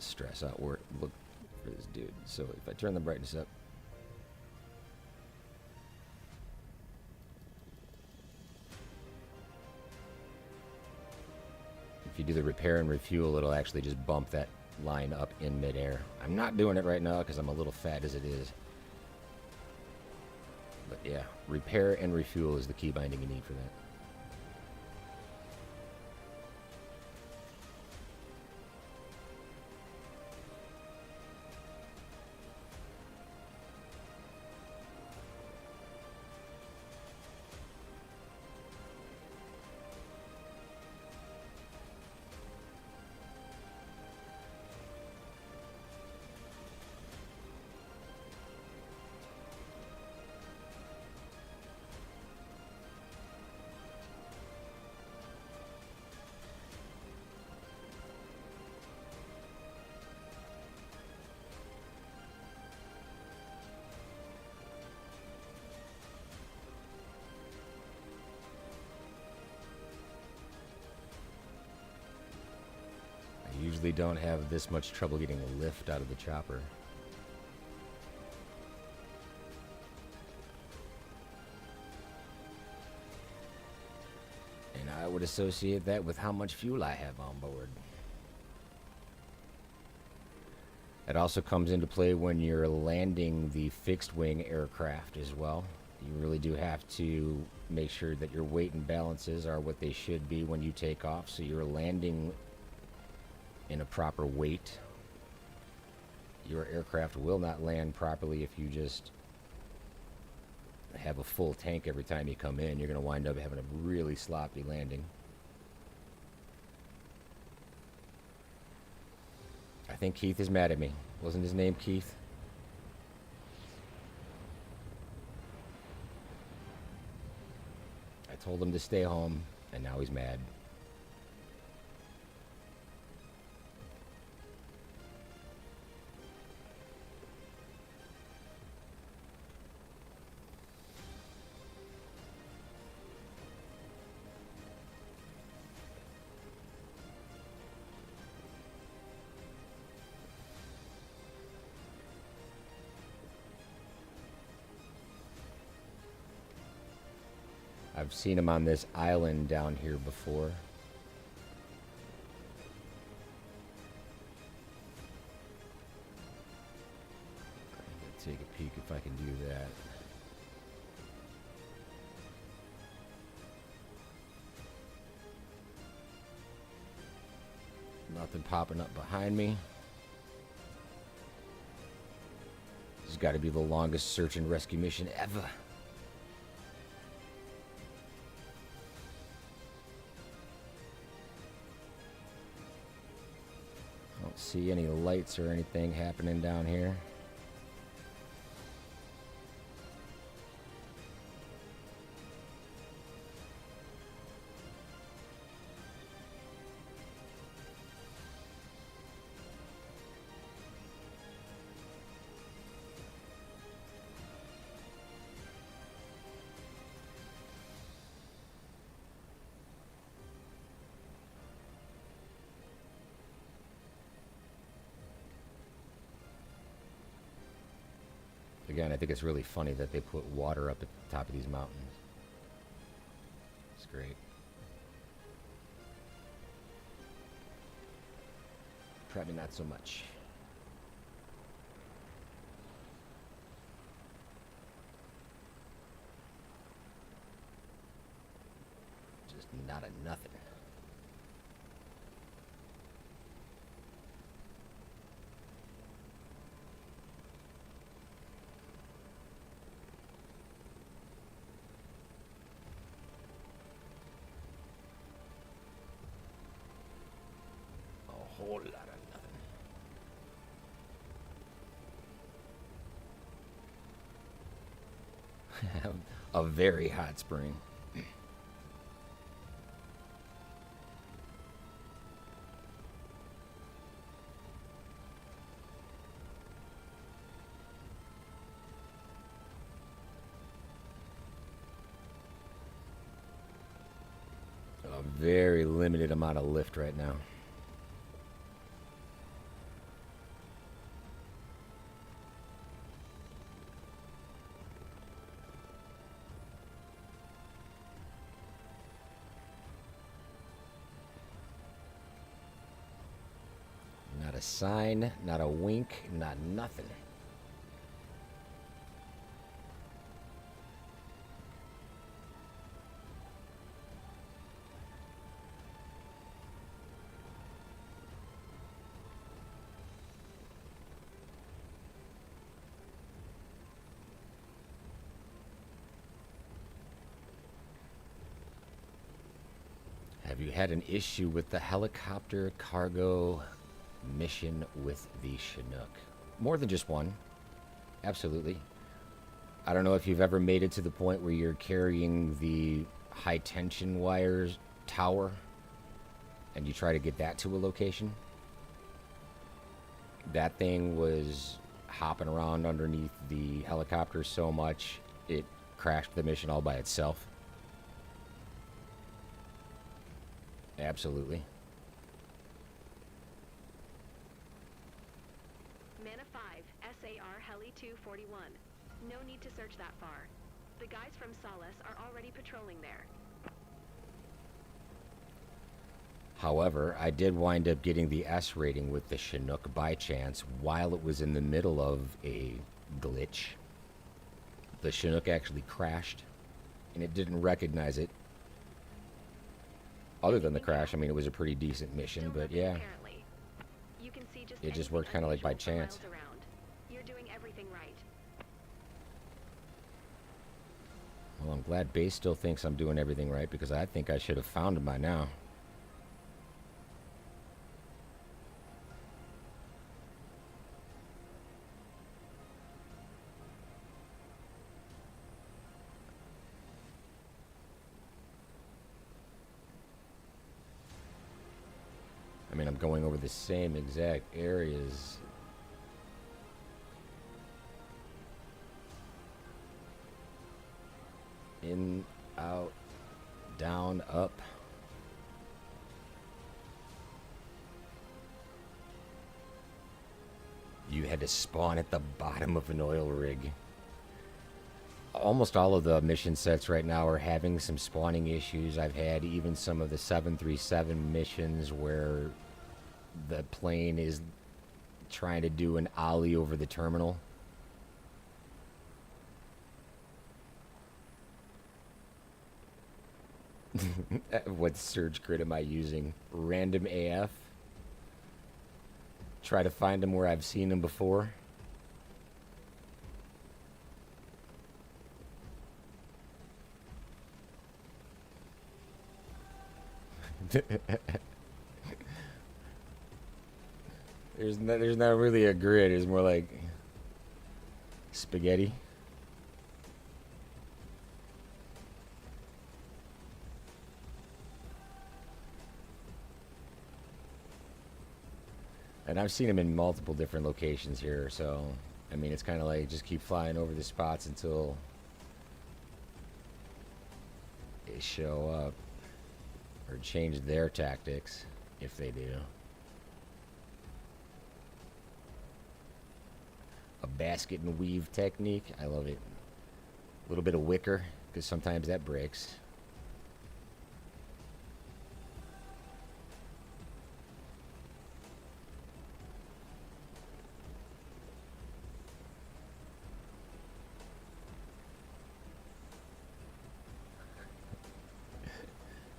stress out work, look for this dude. So if I turn the brightness up. If you do the repair and refuel, it'll actually just bump that line up in midair. I'm not doing it right now because I'm a little fat as it is. But yeah, repair and refuel is the key binding you need for that. Usually don't have this much trouble getting lift out of the chopper. And I would associate that with how much fuel I have on board. It also comes into play when you're landing the fixed wing aircraft as well. You really do have to make sure that your weight and balances are what they should be when you take off, so you're landing in a proper weight. Your aircraft will not land properly if you just have a full tank every time you come in. You're going to wind up having a really sloppy landing. I think Keith is mad at me. Wasn't his name Keith? I told him to stay home, and now he's mad. I've seen him on this island down here before. Take a peek if I can do that. Nothing popping up behind me. This has got to be the longest search and rescue mission ever. I don't see any lights or anything happening down here. Again, I think it's really funny that they put water up at the top of these mountains. It's great. Probably not so much. Just not a nothing. Whole lot of nothing. A very hot spring. A very limited amount of lift right now. Not a sign, not a wink, not nothing. Have you had an issue with the helicopter cargo mission with the Chinook? More than just one. Absolutely. I don't know if you've ever made it to the point where you're carrying the high tension wires tower and you try to get that to a location. That thing was hopping around underneath the helicopter so much it crashed the mission all by itself. Absolutely. Mana 5, SAR Heli 241. No need to search that far. The guys from Solace are already patrolling there. However, I did wind up getting the S rating with the Chinook by chance while it was in the middle of a glitch. The Chinook actually crashed, and it didn't recognize it. Other than the crash, I mean, it was a pretty decent mission, but yeah. You can see It just worked kind of like by chance. You're doing everything right. Well, I'm glad Base still thinks I'm doing everything right, because I think I should have found him by now. I mean, I'm going over the same exact areas. In, out, down, up. You had to spawn at the bottom of an oil rig. Almost all of the mission sets right now are having some spawning issues. I've had even some of the 737 missions where the plane is trying to do an ollie over the terminal What surge grid am I using? Random AF. Try to find them where I've seen them before. There's not really a grid. It's more like spaghetti. And I've seen them in multiple different locations here, so I mean, it's kind of like just keep flying over the spots until they show up or change their tactics if they do. A basket and weave technique, I love it. A little bit of wicker, because sometimes that breaks.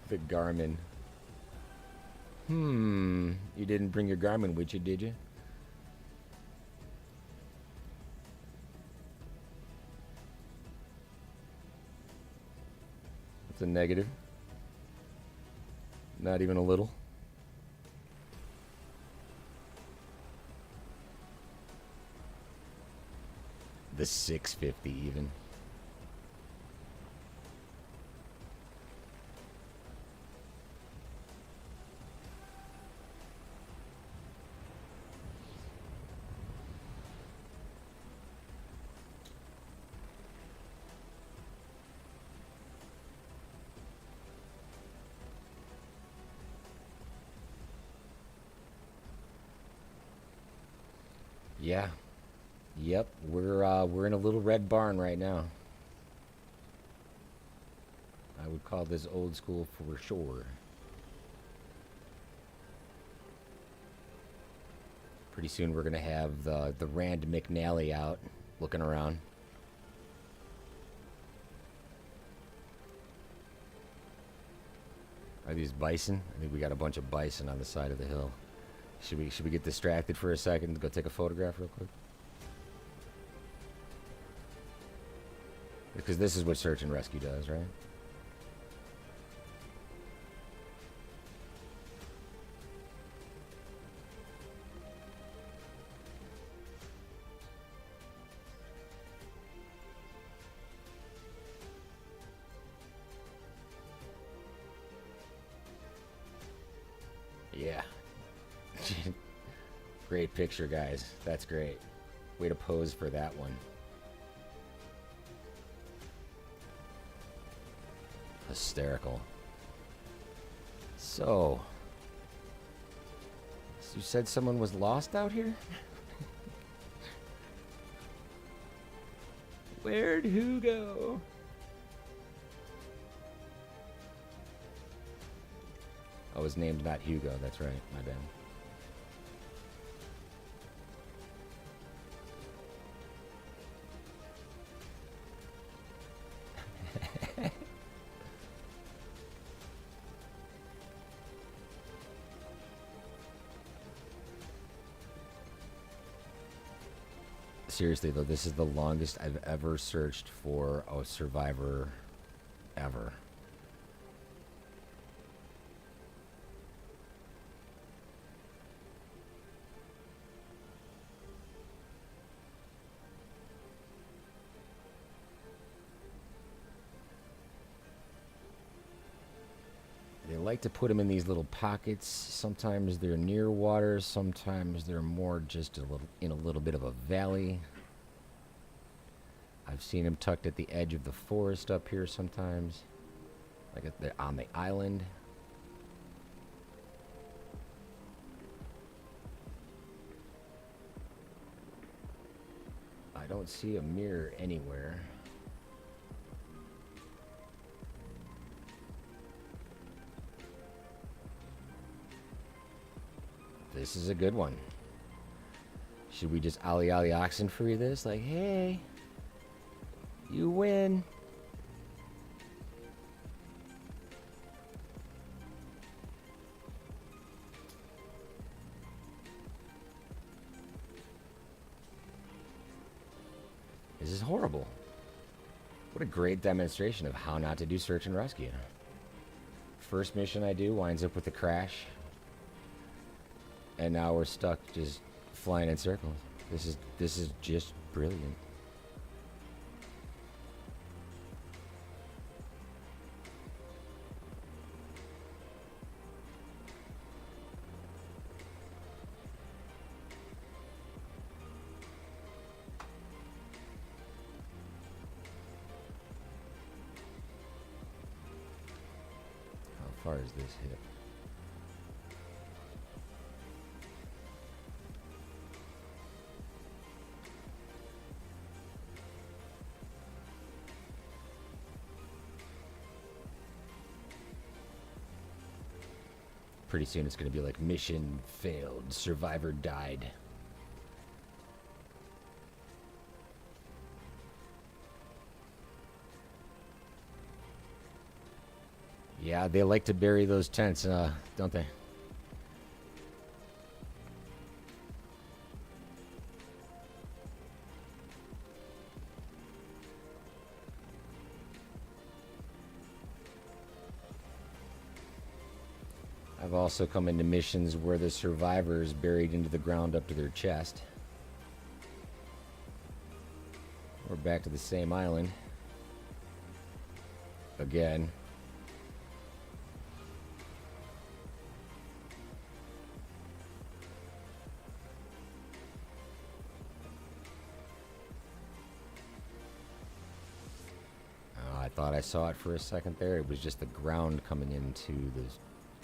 The Garmin. You didn't bring your Garmin with you, did you? It's a negative. Not even a little. The 650 even. Yeah. Yep, we're in a little red barn right now. I would call this old school for sure. Pretty soon we're gonna have the Rand McNally out looking around. Are these bison? I think we got a bunch of bison on the side of the hill. Should we get distracted for a second and go take a photograph real quick? Because this is what search and rescue does, right? Yeah. Great picture, guys. That's great. Way to pose for that one. Hysterical. So you said someone was lost out here? Where'd who go? Oh, his name's not Hugo. That's right. My bad. Seriously though, this is the longest I've ever searched for a survivor ever. They like to put them in these little pockets. Sometimes they're near water, sometimes they're more just in a little bit of a valley. I've seen them tucked at the edge of the forest up here sometimes, like on the island. I don't see a mirror anywhere. This is a good one. Should we just ollie oxen free this? Like, hey, you win. This is horrible. What a great demonstration of how not to do search and rescue. First mission I do winds up with a crash. And now we're stuck just flying in circles. This is just brilliant. How far is this hit? Pretty soon it's going to be like mission failed, survivor died. Yeah, they like to bury those tents, don't they? I've also come into missions where the survivor is buried into the ground up to their chest. We're back to the same island. Again. Oh, I thought I saw it for a second there. It was just the ground coming into the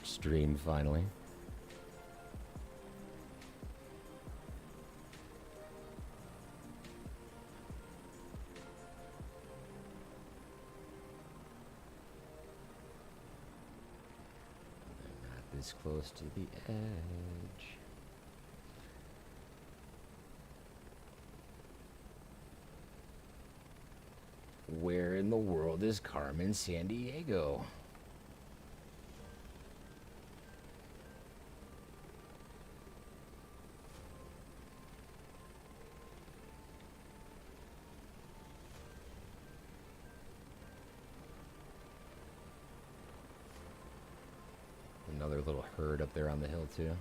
stream finally. Not this close to the edge. Where in the world is Carmen Sandiego? Another little herd up there on the hill too.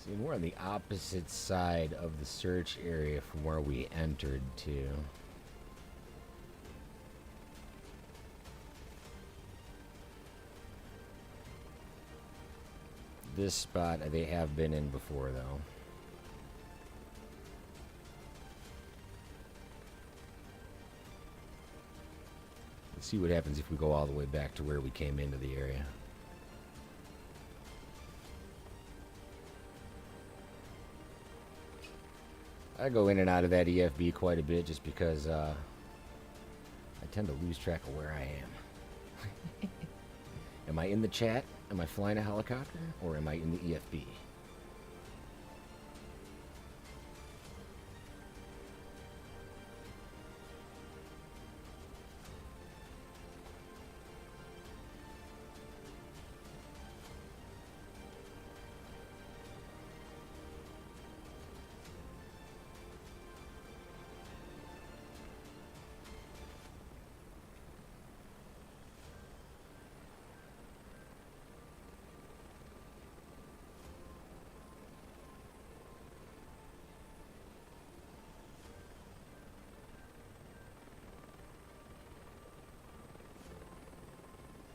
See, we're on the opposite side of the search area from where we entered to. This spot they have been in before, though. Let's see what happens if we go all the way back to where we came into the area. I go in and out of that EFB quite a bit just because I tend to lose track of where I am. Am I in the chat? Am I flying a helicopter? Or am I in the EFB?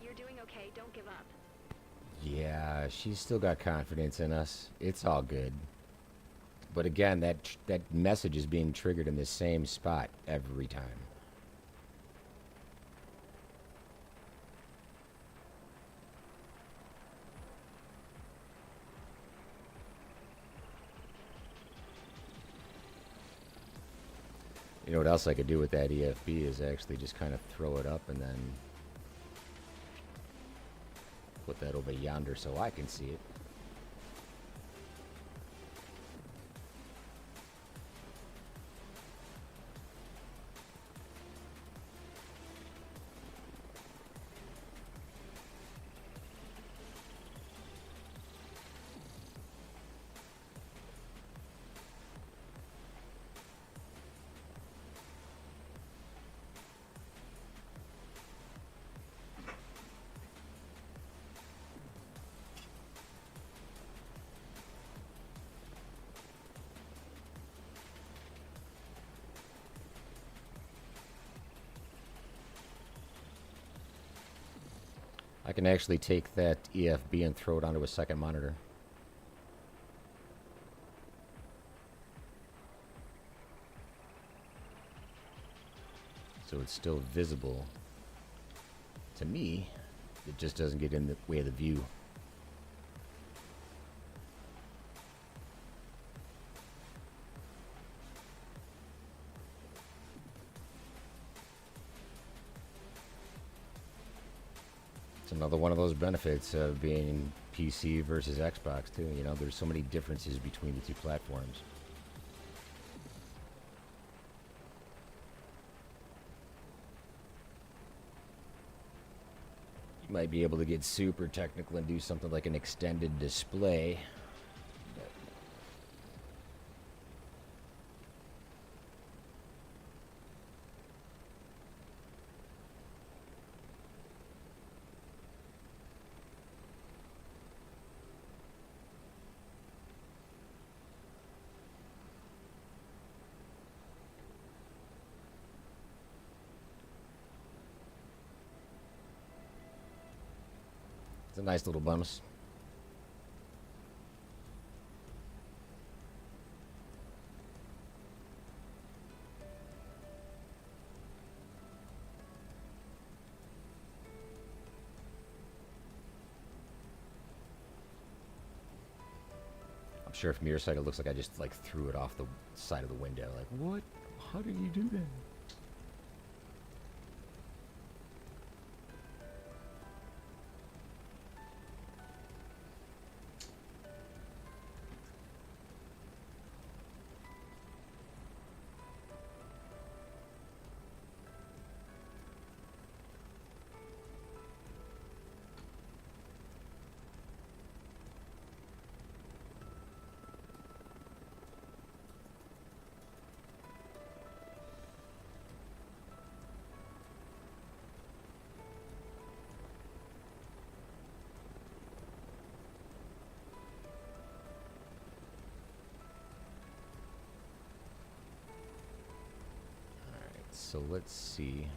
You're doing okay. Don't give up. Yeah, she's still got confidence in us. It's all good. But again, that message is being triggered in the same spot every time. You know what else I could do with that EFB is actually just kind of throw it up and then put that over yonder so I can see it. I can actually take that EFB and throw it onto a second monitor. So it's still visible to me. It just doesn't get in the way of the view. It's another one of those benefits of being PC versus Xbox too. You know, there's so many differences between the two platforms. You might be able to get super technical and do something like an extended display. It's a nice little bonus. I'm sure from your side it looks like I just like threw it off the side of the window. Like, what? How did you do that? So let's see.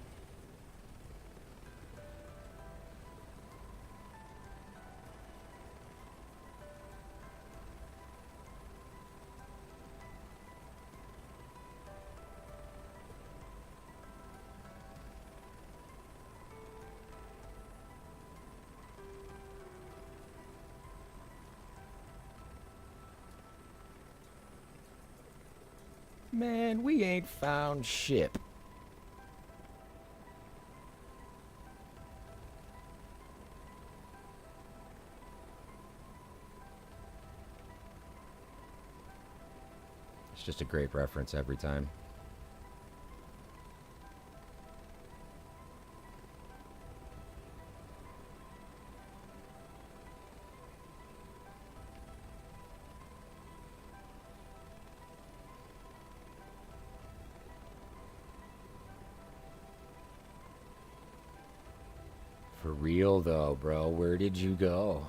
Man, we ain't found ship. It's just a great reference every time. For real though, bro, where did you go?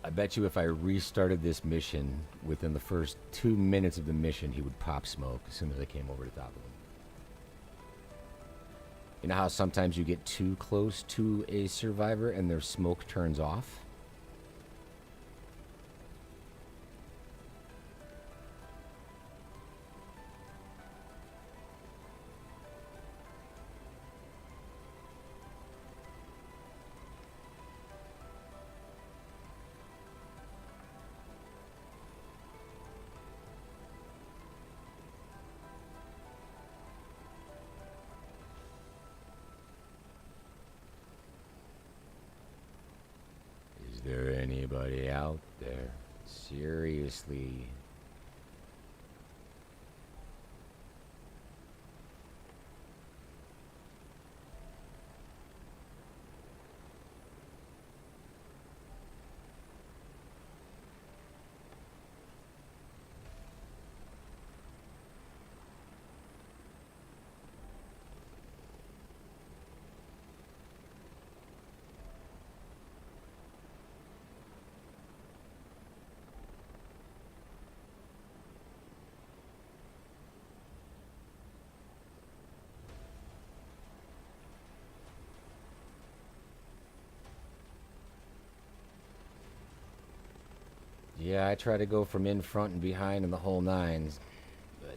I bet you if I restarted this mission, within the first 2 minutes of the mission, he would pop smoke as soon as I came over the top of him. You know how sometimes you get too close to a survivor and their smoke turns off? Is there anybody out there? Seriously. Yeah, I try to go from in front and behind and the whole nines, but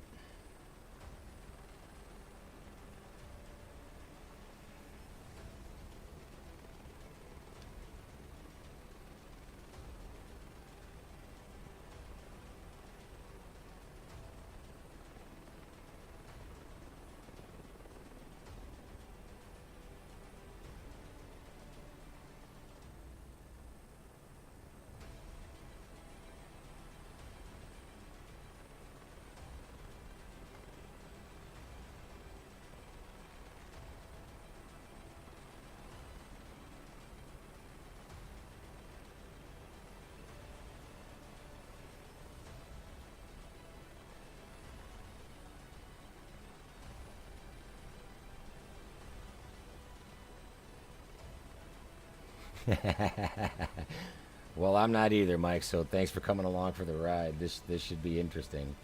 well, I'm not either, Mike. So thanks for coming along for the ride. This should be interesting.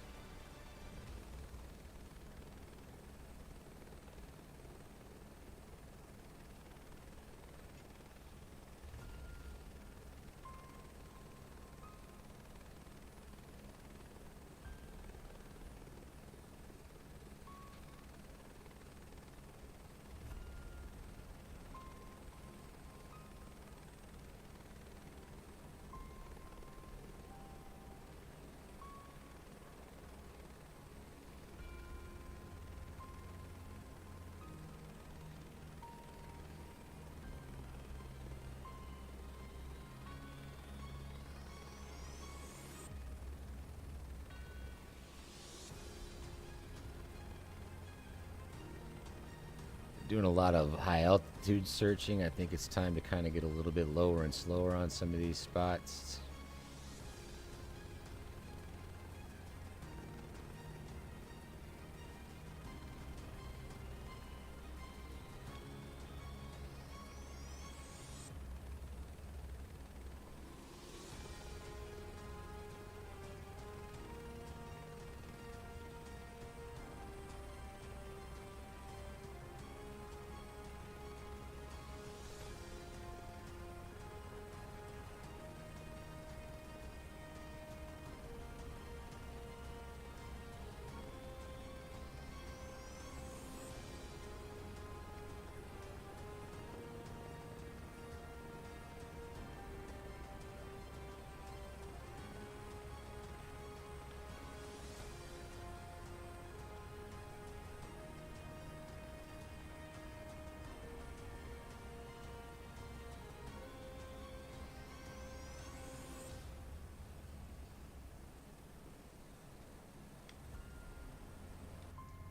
Doing a lot of high altitude searching. I think it's time to kind of get a little bit lower and slower on some of these spots.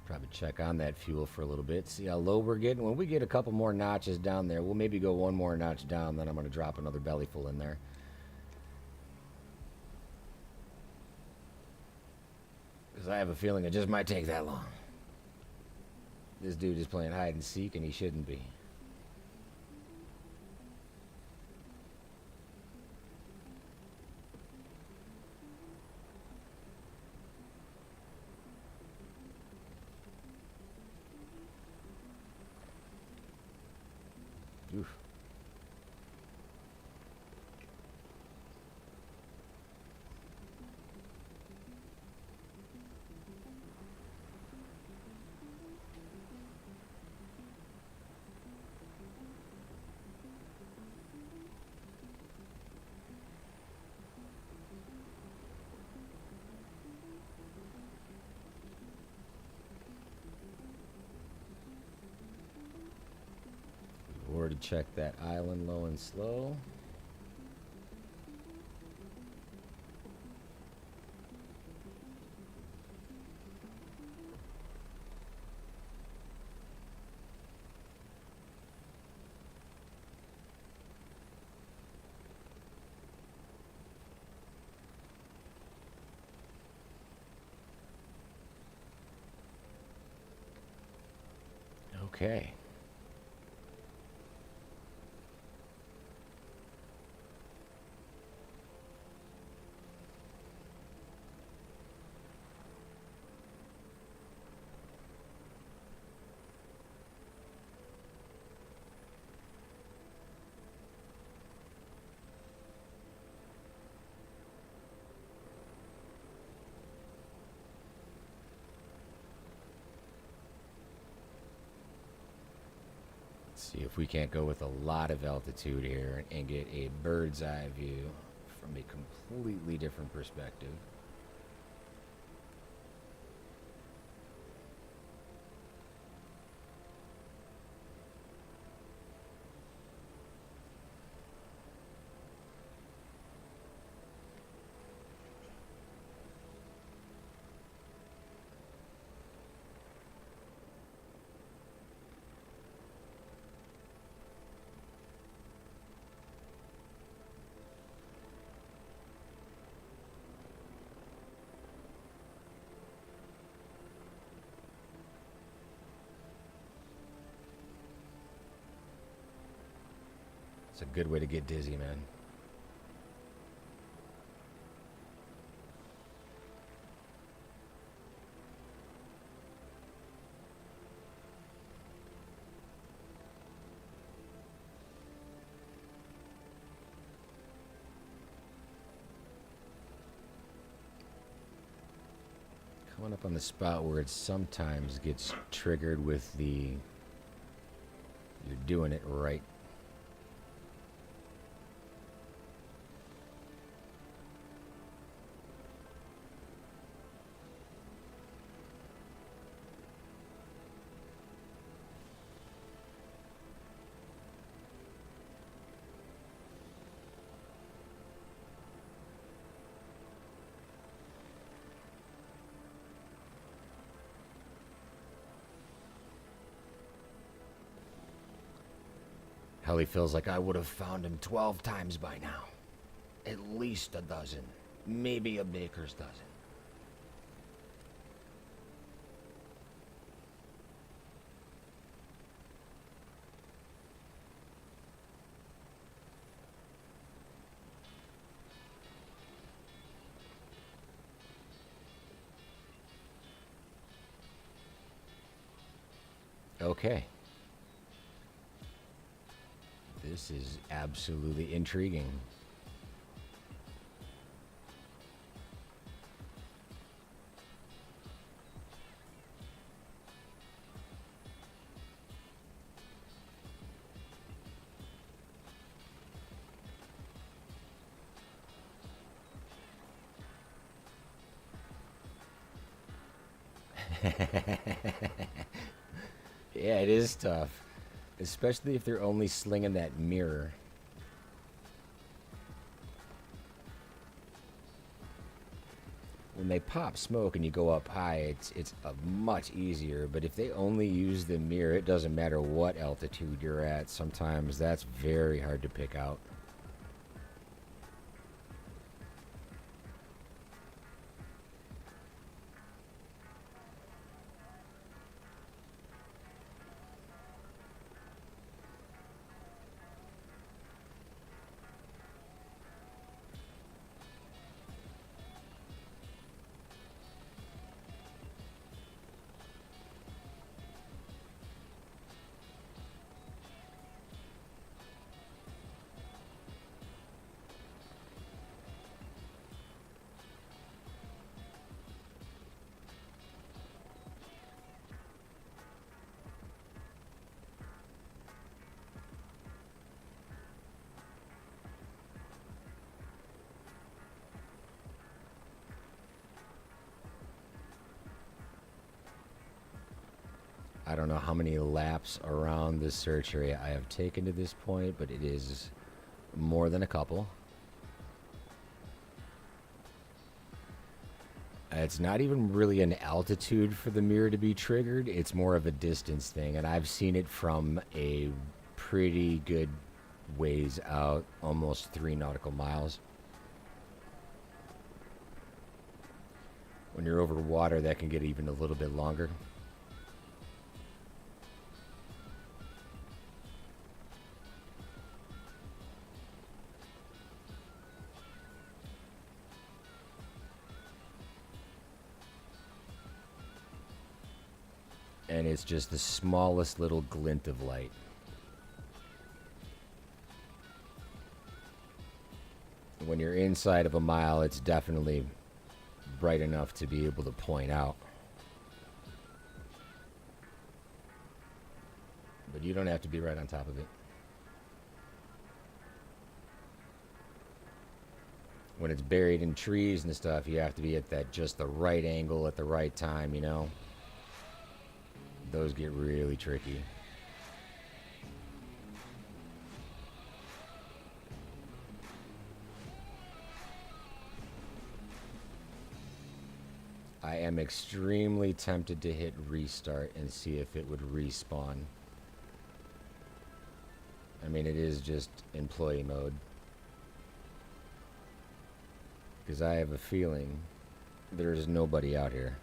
Probably check on that fuel for a little bit. See how low we're getting. When we get a couple more notches down there, we'll maybe go one more notch down. Then I'm going to drop another bellyful in there. Because I have a feeling it just might take that long. This dude is playing hide and seek, and he shouldn't be. Oof. Already checked that island low and slow. Okay. See if we can't go with a lot of altitude here and get a bird's eye view from a completely different perspective. It's a good way to get dizzy, man. Coming up on the spot where it sometimes gets triggered with the "you're doing it right." Heli feels like I would have found him 12 times by now. At least a dozen. Maybe a baker's dozen. Okay. This is absolutely intriguing. Yeah, it is tough. Especially if they're only slinging that mirror. When they pop smoke and you go up high, it's much easier. But if they only use the mirror, it doesn't matter what altitude you're at. Sometimes that's very hard to pick out. I don't know how many laps around this search area I have taken to this point, but it is more than a couple. It's not even really an altitude for the mirror to be triggered. It's more of a distance thing, and I've seen it from a pretty good ways out, almost 3 nautical miles. When you're over water, that can get even a little bit longer. And it's just the smallest little glint of light. When you're inside of a mile, it's definitely bright enough to be able to point out. But mode. You don't have to be right on top of it. When it's buried in trees and stuff, you have to be at that just the right angle at the right time, you know? Those get really tricky. I am extremely tempted to hit restart and see if it would respawn. I mean, it is just employee mode. Because I have a feeling there's nobody out here.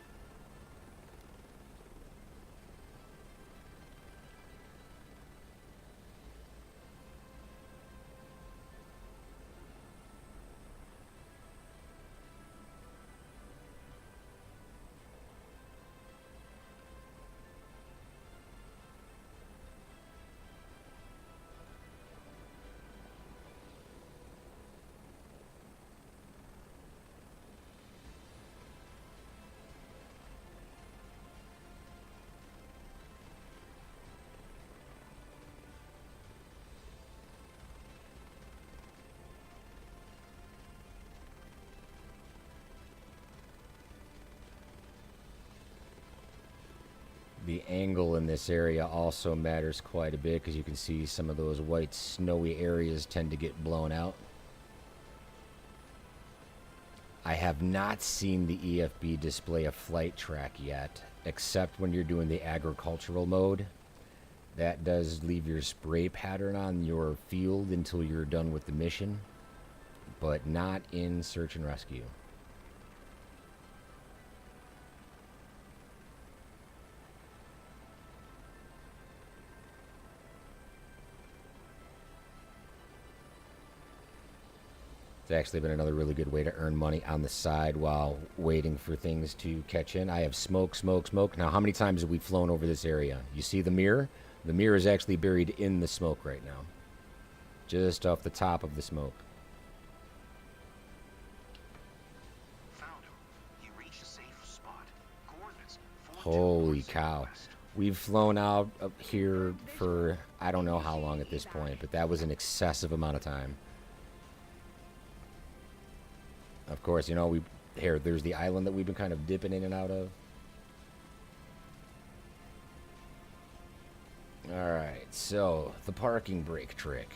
The angle in this area also matters quite a bit because you can see some of those white snowy areas tend to get blown out. I have not seen the EFB display a flight track yet, except when you're doing the agricultural mode. That does leave your spray pattern on your field until you're done with the mission, but not in search and rescue. It's actually been another really good way to earn money on the side while waiting for things to catch in. I have smoke, smoke, smoke. Now, how many times have we flown over this area? You see the mirror? The mirror is actually buried in the smoke right now. Just off the top of the smoke. Found him. You reached a safe spot. Coordinates. Holy cow. We've flown out up here for I don't know how long at this point, but that was an excessive amount of time. Of course, you know, there's the island that we've been kind of dipping in and out of. Alright, so the parking brake trick.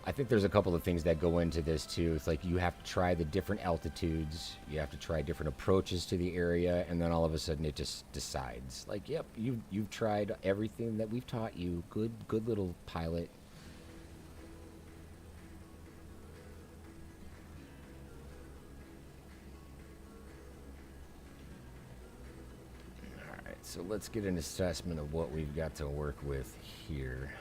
I think there's a couple of things that go into this too. It's like you have to try the different altitudes, you have to try different approaches to the area, and then all of a sudden it just decides. Like, yep, you've tried everything that we've taught you. Good little pilot. So let's get an assessment of what we've got to work with here.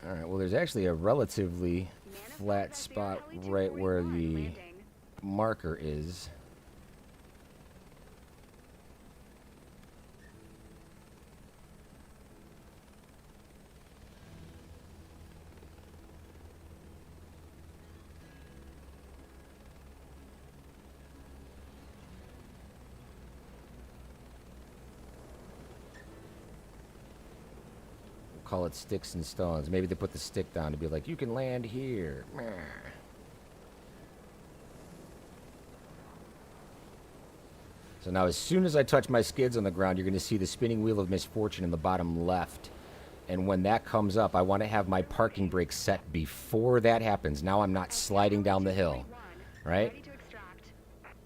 Alright, well there's actually a relatively flat spot right where the marker is. Call it sticks and stones. Maybe they put the stick down to be like, you can land here. So now as soon as I touch my skids on the ground, you're going to see the spinning wheel of misfortune in the bottom left. And when that comes up, I want to have my parking brake set before that happens. Now I'm not sliding down the hill, right?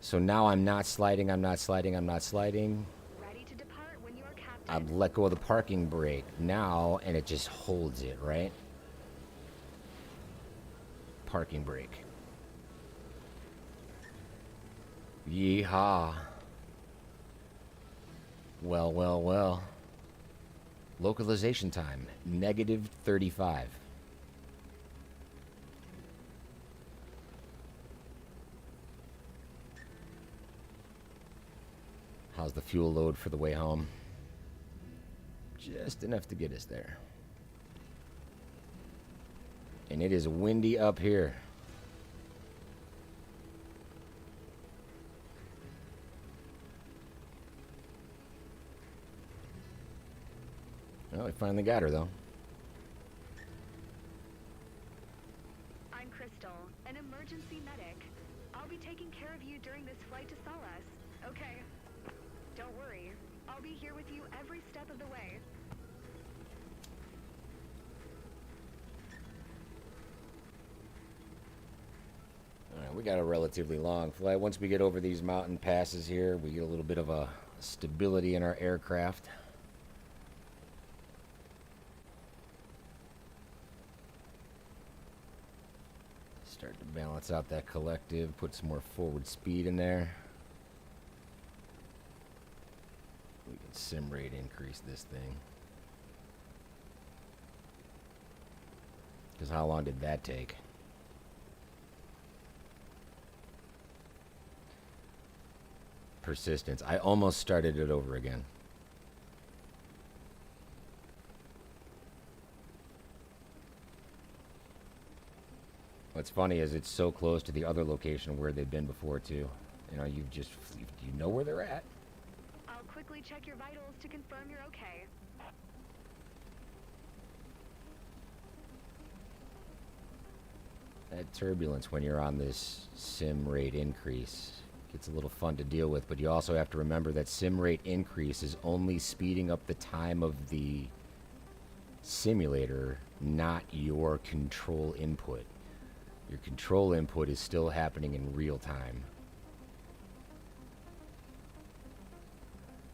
So now I'm not sliding, I'm not sliding, I'm not sliding. I let go of the parking brake now, and it just holds it, right? Parking brake. Yeehaw. Well, well, well. Localization time, -35. How's the fuel load for the way home? Just enough to get us there. And it is windy up here. Well, we finally got her, though. I'm Crystal, an emergency medic. I'll be taking care of you during this flight to Solace. Okay. Don't worry. I'll be here with you every step of the way. Alright, we got a relatively long flight. Once we get over these mountain passes here, we get a little bit of a stability in our aircraft. Start to balance out that collective, put some more forward speed in there. We can sim rate increase this thing. Because how long did that take? Persistence. I almost started it over again. What's funny is it's so close to the other location where they've been before too. You know, you know where they're at. I'll quickly check your vitals to confirm you're okay. That turbulence when you're on this sim rate increase gets a little fun to deal with, but you also have to remember that sim rate increase is only speeding up the time of the simulator, not your control input. Your control input is still happening in real time.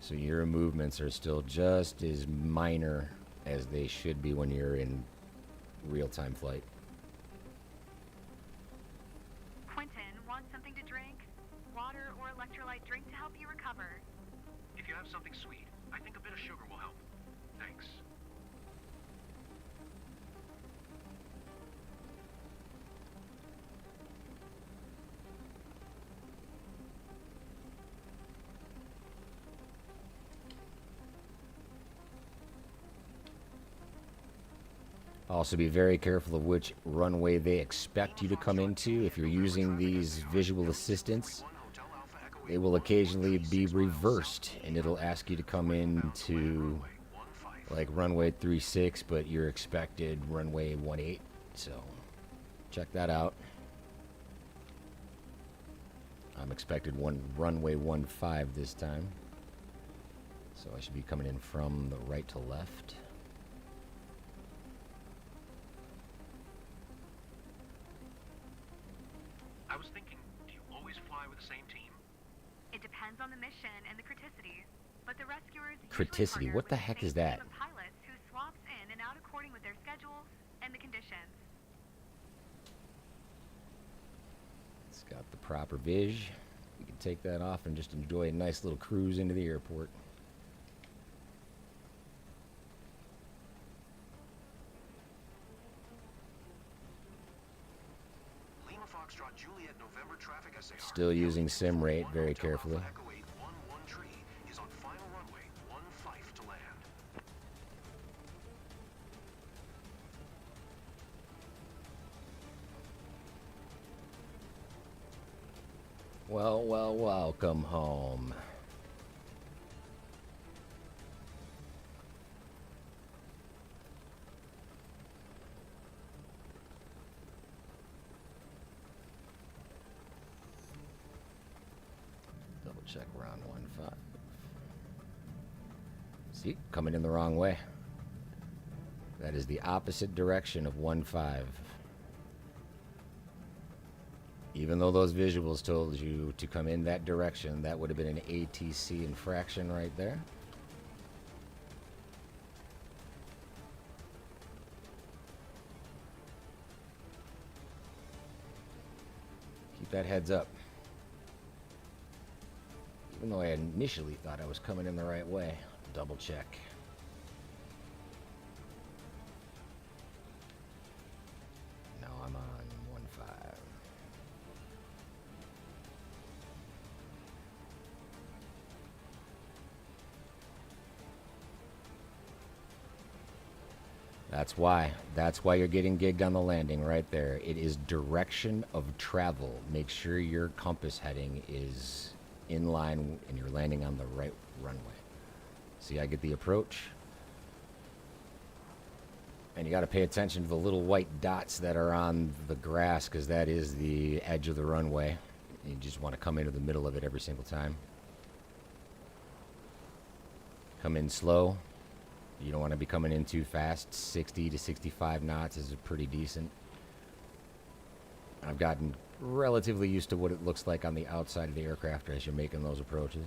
So your movements are still just as minor as they should be when you're in real-time flight. Quentin, want something to drink? Water or electrolyte drink to help you recover? If you have something sweet, I think a bit of sugar will help. Thanks. Also be very careful of which runway they expect you to come into. If you're using these visual assistants, they will occasionally be reversed, and it'll ask you to come into like runway 36, but you're expected runway 18. So check that out. I'm expected runway 15 this time, so I should be coming in from the right to left. I was thinking, do you always fly with the same team? It depends on the mission and the criticity, but the rescuers Criticity? What the heck is that? Team of pilots who swaps in and out according with their schedules and the conditions. It's got the proper vis. We can take that off and just enjoy a nice little cruise into the airport. Lima Foxtrot Juliet November traffic SAR. Still using sim rate very carefully. Echo 811 tree is on final runway 15 to land. Well, well, welcome home. Double check round 15. See, coming in the wrong way. That is the opposite direction of 15. Even though those visuals told you to come in that direction, that would have been an ATC infraction right there. Keep that heads up. Even though I initially thought I was coming in the right way, double check. No, I'm on 15. That's why. That's why you're getting gigged on the landing right there. It is direction of travel. Make sure your compass heading is in line and you're landing on the right runway. See, I get the approach. And you got to pay attention to the little white dots that are on the grass, because that is the edge of the runway. You just want to come into the middle of it every single time. Come in slow. You don't want to be coming in too fast. 60 to 65 knots is pretty decent. I've gotten relatively used to what it looks like on the outside of the aircraft as you're making those approaches.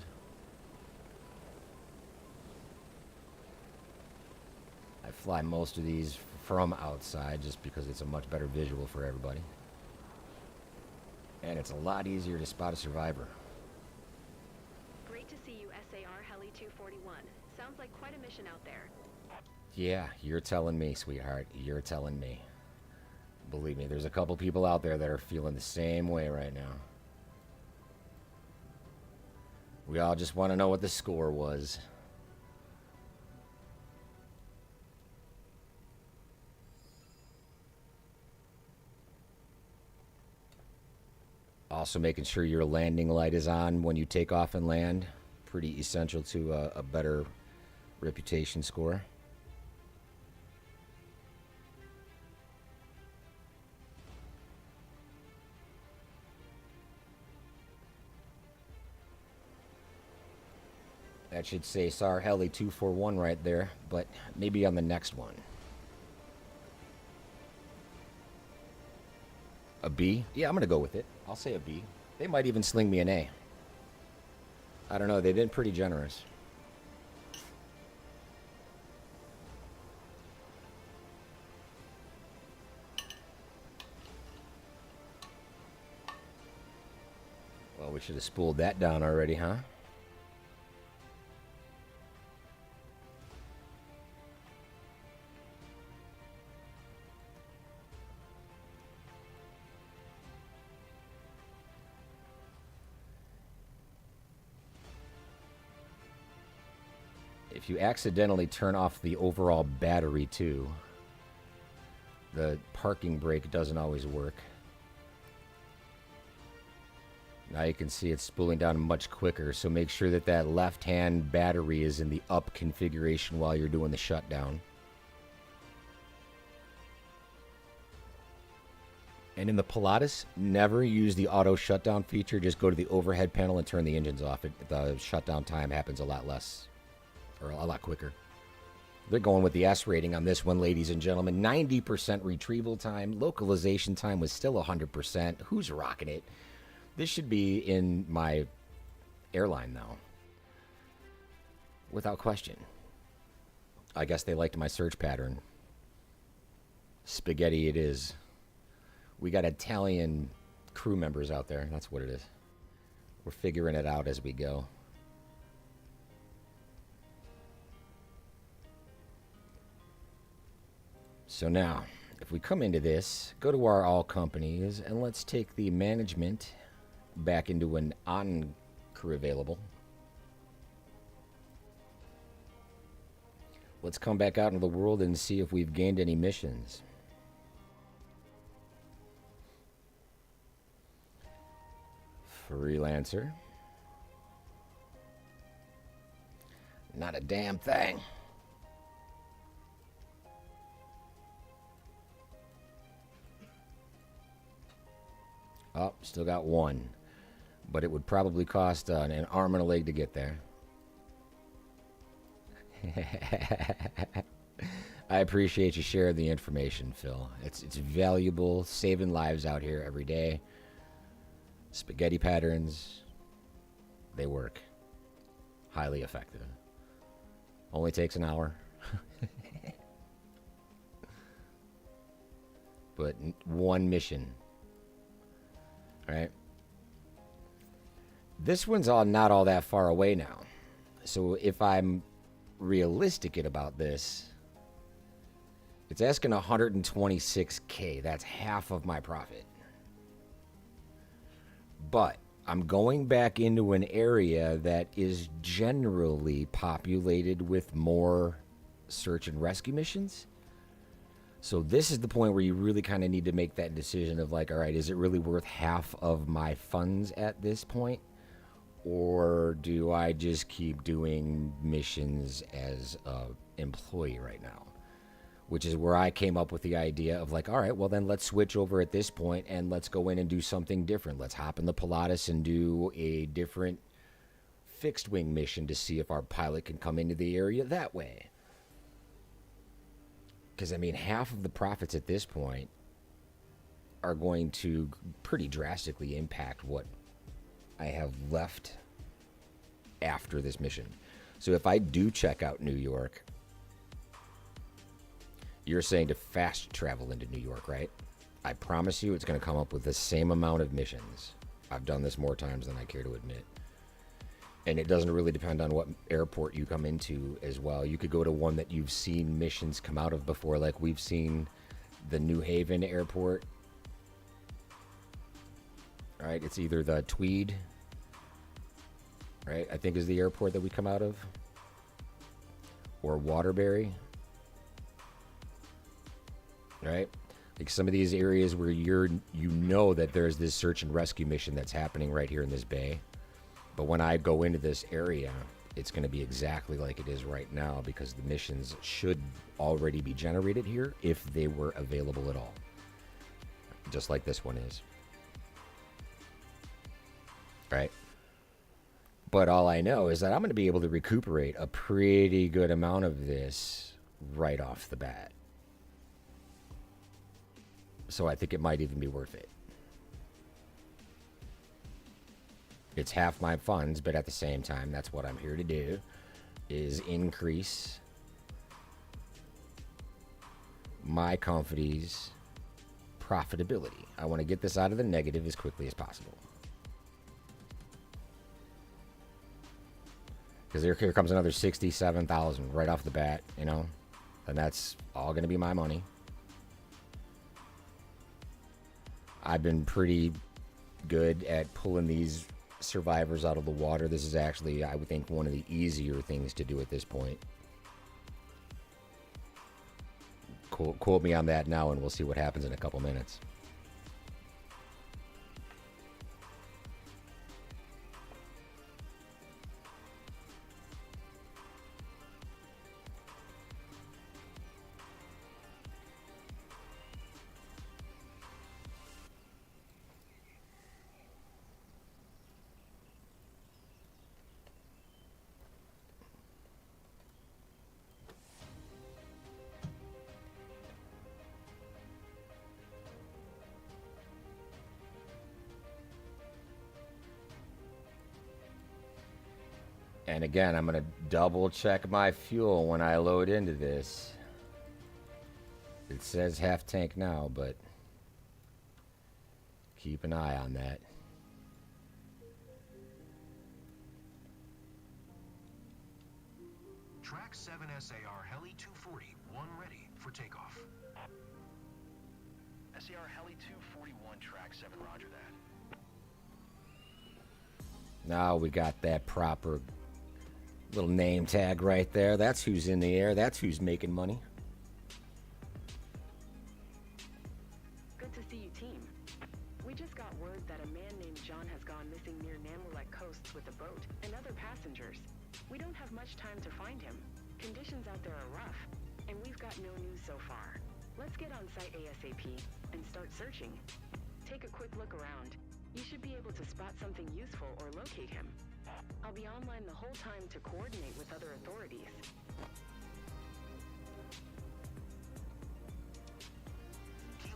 I fly most of these from outside just because it's a much better visual for everybody. And it's a lot easier to spot a survivor. Great to see you, SAR Heli 241. Sounds like quite a mission out there. Yeah, you're telling me, sweetheart. You're telling me. Believe me, there's a couple people out there that are feeling the same way right now. We all just want to know what the score was. Also making sure your landing light is on when you take off and land. Pretty essential to a better reputation score. That should say SAR Heli 241 right there, but maybe on the next one. A B? Yeah, I'm going to go with it. I'll say a B. They might even sling me an A. I don't know. They've been pretty generous. Well, we should have spooled that down already, huh? If you accidentally turn off the overall battery too, the parking brake doesn't always work. Now you can see it's spooling down much quicker, so make sure that that left-hand battery is in the up configuration while you're doing the shutdown. And in the Pilatus, never use the auto shutdown feature. Just go to the overhead panel and turn the engines off. The shutdown time happens a lot less. Or a lot quicker. They're going with the S rating on this one, ladies and gentlemen. 90% retrieval time. Localization time was still 100%. Who's rocking it? This should be in my airline, though. Without question. I guess they liked my search pattern. Spaghetti it is. We got Italian crew members out there. That's what it is. We're figuring it out as we go. So now, if we come into this, go to our all companies, and let's take the management back into an on crew available. Let's come back out into the world and see if we've gained any missions. Freelancer. Not a damn thing. Oh, still got one. But it would probably cost an arm and a leg to get there. I appreciate you sharing the information, Phil. It's valuable, saving lives out here every day. Spaghetti patterns, they work. Highly effective. Only takes an hour. But one mission. All right. This one's not all that far away now. So if I'm realistic about this, it's asking 126K. That's half of my profit. But I'm going back into an area that is generally populated with more search and rescue missions. So this is the point where you really kind of need to make that decision of like, all right, is it really worth half of my funds at this point? Or do I just keep doing missions as an employee right now? which is where I came up with the idea of like, all right, well then let's switch over at this point and let's go in and do something different. Let's hop in the Pilatus and do a different fixed wing mission to see if our pilot can come into the area that way. Because, I mean, half of the profits at this point are going to pretty drastically impact what I have left after this mission. So if I do check out New York, you're saying to fast travel into New York, right? I promise you it's going to come up with the same amount of missions. I've done this more times than I care to admit. And it doesn't really depend on what airport you come into as well. You could go to one that you've seen missions come out of before, like we've seen the New Haven airport. Right? It's either the Tweed, right? I think is the airport that we come out of. Or Waterbury. Right? Like some of these areas where you know that there's this search and rescue mission that's happening right here in this bay. But when I go into this area, it's going to be exactly like it is right now because the missions should already be generated here if they were available at all. Just like this one is. Right? But all I know is that I'm going to be able to recuperate a pretty good amount of this right off the bat. So I think it might even be worth it. It's half my funds, but at the same time, that's what I'm here to do, is increase my company's profitability. I want to get this out of the negative as quickly as possible. Because here comes another 67,000 right off the bat, you know, and that's all going to be my money. I've been pretty good at pulling these survivors out of the water. This is actually, I would think, one of the easier things to do at this point. Quote me on that now and we'll see what happens in a couple minutes. And again, I'm going to double check my fuel when I load into this. It says half tank now, but keep an eye on that. Track 7 SAR Heli 240, one ready for takeoff. SAR Heli 241, track 7, roger that. Now we got that proper little name tag right there. That's who's in the air. That's who's making money. Good to see you, team. We just got word that a man named John has gone missing near Namulek coasts with a boat and other passengers. We don't have much time to find him. Conditions out there are rough, and we've got no news so far. Let's get on site ASAP and start searching. Take a quick look around. You should be able to spot something useful or locate him. I'll be online the whole time to coordinate with other authorities.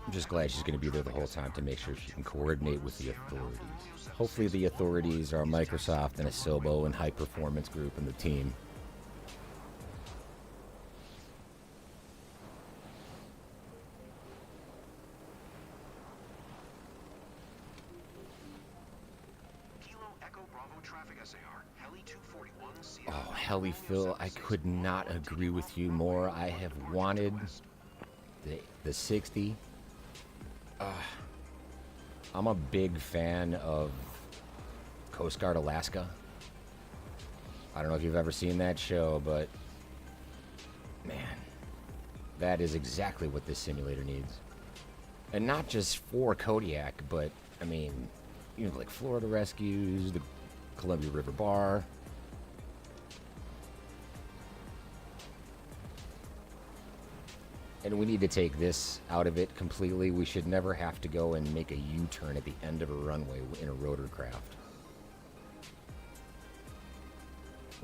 I'm just glad she's going to be there the whole time to make sure she can coordinate with the authorities. Hopefully the authorities are Microsoft and Asobo and High Performance Group and the team. Oh, Heli Phil, I could not agree with you more. I have wanted the 60. I'm a big fan of Coast Guard Alaska. I don't know if you've ever seen that show, but man, that is exactly what this simulator needs. And not just for Kodiak, but I mean, you know, like Florida Rescues, the Columbia River Bar. And we need to take this out of it completely. We should never have to go and make a U-turn at the end of a runway in a rotorcraft.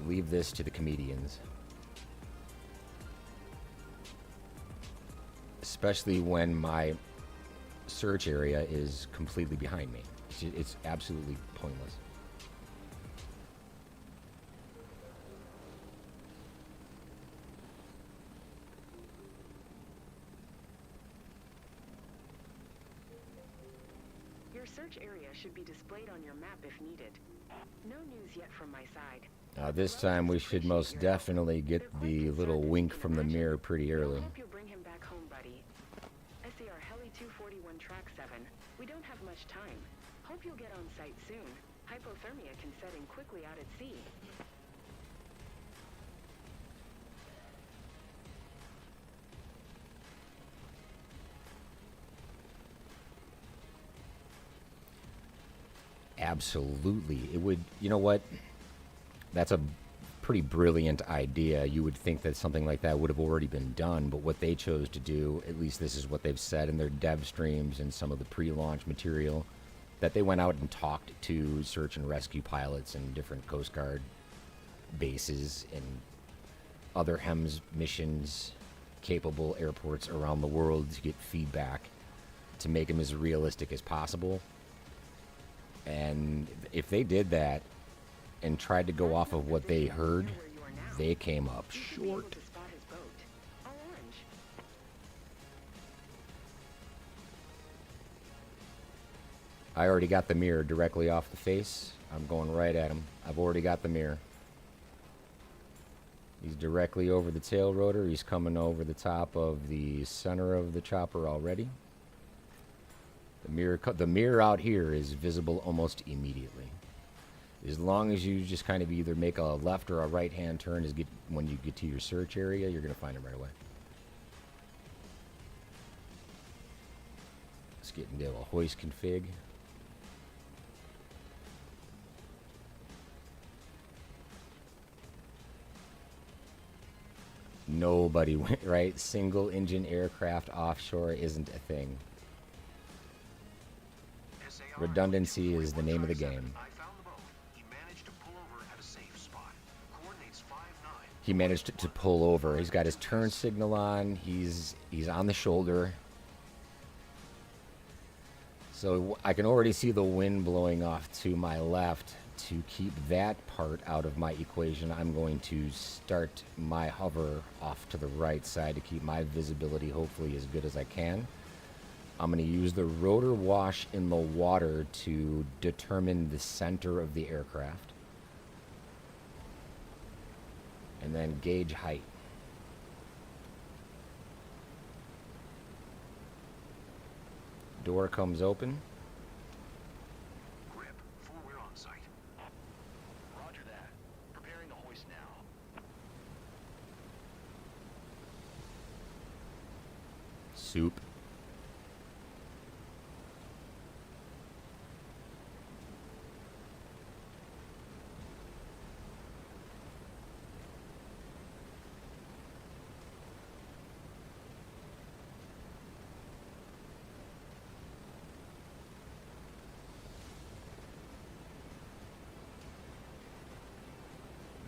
Leave this to the comedians. Especially when my search area is completely behind me. It's absolutely pointless. Your search area should be displayed on your map if needed. No news yet from my side. This time we should most definitely get the little wink from the mirror pretty early. I hope you'll bring him back home, buddy. SAR Heli 241 Track 7. We don't have much time. Hope you'll get on site soon. Hypothermia can set in quickly out at sea. Absolutely. It would, you know what? That's a pretty brilliant idea. You would think that something like that would have already been done, but what they chose to do, at least this is what they've said in their dev streams and some of the pre-launch material, that they went out and talked to search and rescue pilots in different Coast Guard bases and other HEMS missions capable airports around the world to get feedback to make them as realistic as possible. And if they did that and tried to go off of what they heard, they came up short. I already got the mirror directly off the face. I'm going right at him. I've already got the mirror. He's directly over the tail rotor. He's coming over the top of the center of the chopper already. The mirror out here is visible almost immediately. As long as you just kind of either make a left or a right-hand turn when you get to your search area, you're going to find him right away. Let's get into a hoist config. Nobody went right. Single engine aircraft offshore isn't a thing. Redundancy is the name of the game. I found the boat. He managed to pull over at a safe spot. Coordinates 5-9. He managed to pull over. He's got his turn signal on. He's on the shoulder. So I can already see the wind blowing off to my left. To keep that part out of my equation, I'm going to start my hover off to the right side to keep my visibility hopefully as good as I can. I'm going to use the rotor wash in the water to determine the center of the aircraft. And then gauge height. Door comes open. Grip, full we're on site. Roger that. Preparing the hoist now. Soup.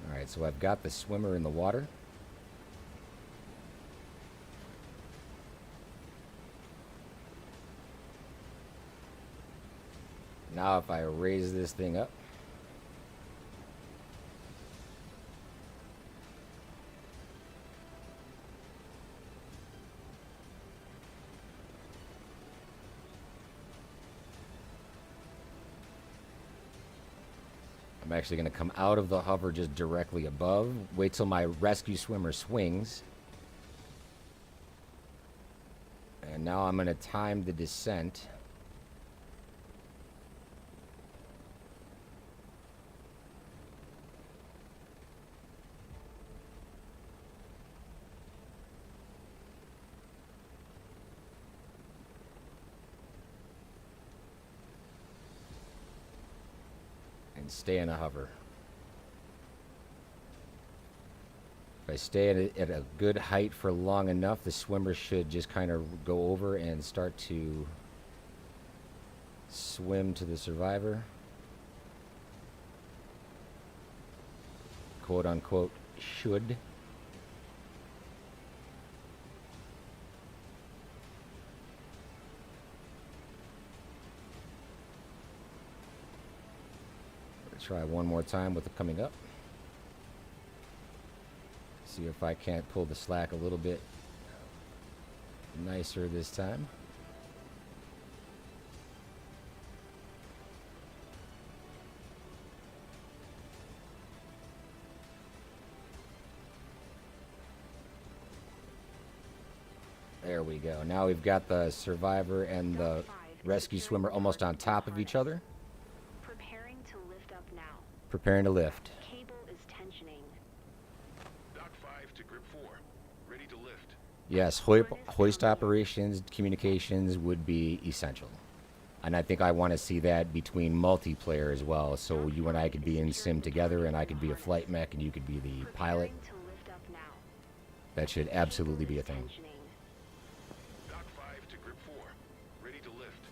Alright, so I've got the swimmer in the water. Now if I raise this thing up, I'm actually going to come out of the hover just directly above. Wait till my rescue swimmer swings. And now I'm going to time the descent. And stay in a hover. If I stay at a good height for long enough, the swimmer should just kind of go over and start to swim to the survivor. Quote unquote, should. Try one more time with it coming up. See if I can't pull the slack a little bit nicer this time. There we go. Now we've got the survivor and the rescue swimmer almost on top of each other. Preparing to lift. Cable is tensioning. Dock 5 to grip 4. Ready to lift. Yes, hoist operations, communications would be essential. And I think I want to see that between multiplayer as well. So you and I could be in sim together, and I could be a flight mech, and you could be the pilot. That should absolutely be a thing. Dock 5 to grip 4. Ready to lift.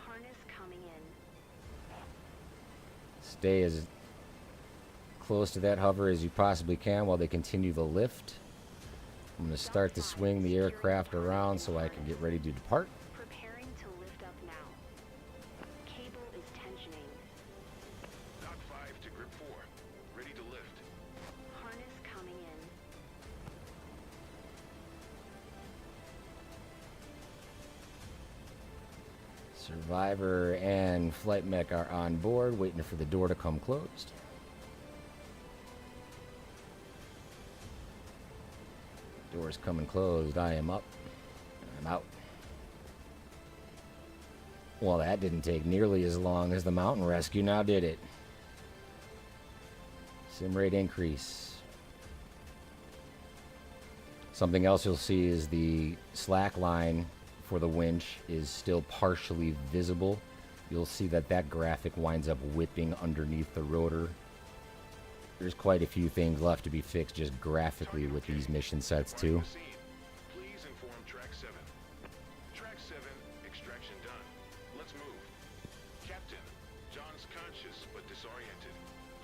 Harness coming in. Stay as close to that hover as you possibly can while they continue the lift. I'm going to start to swing the aircraft around so I can get ready to depart. Preparing to lift up now. Cable is tensioning. Dock 5 to grip 4. Ready to lift. Harness coming in. Survivor and flight mech are on board, waiting for the door to come closed. Door's coming closed. I am up. I'm out. Well, that didn't take nearly as long as the mountain rescue, now did it? Sim rate increase. Something else you'll see is the slack line for the winch is still partially visible. You'll see that that graphic winds up whipping underneath the rotor. There's quite a few things left to be fixed just graphically with these mission sets too. Please inform track 7. Track 7, extraction done. Let's move. Captain, John's conscious but disoriented.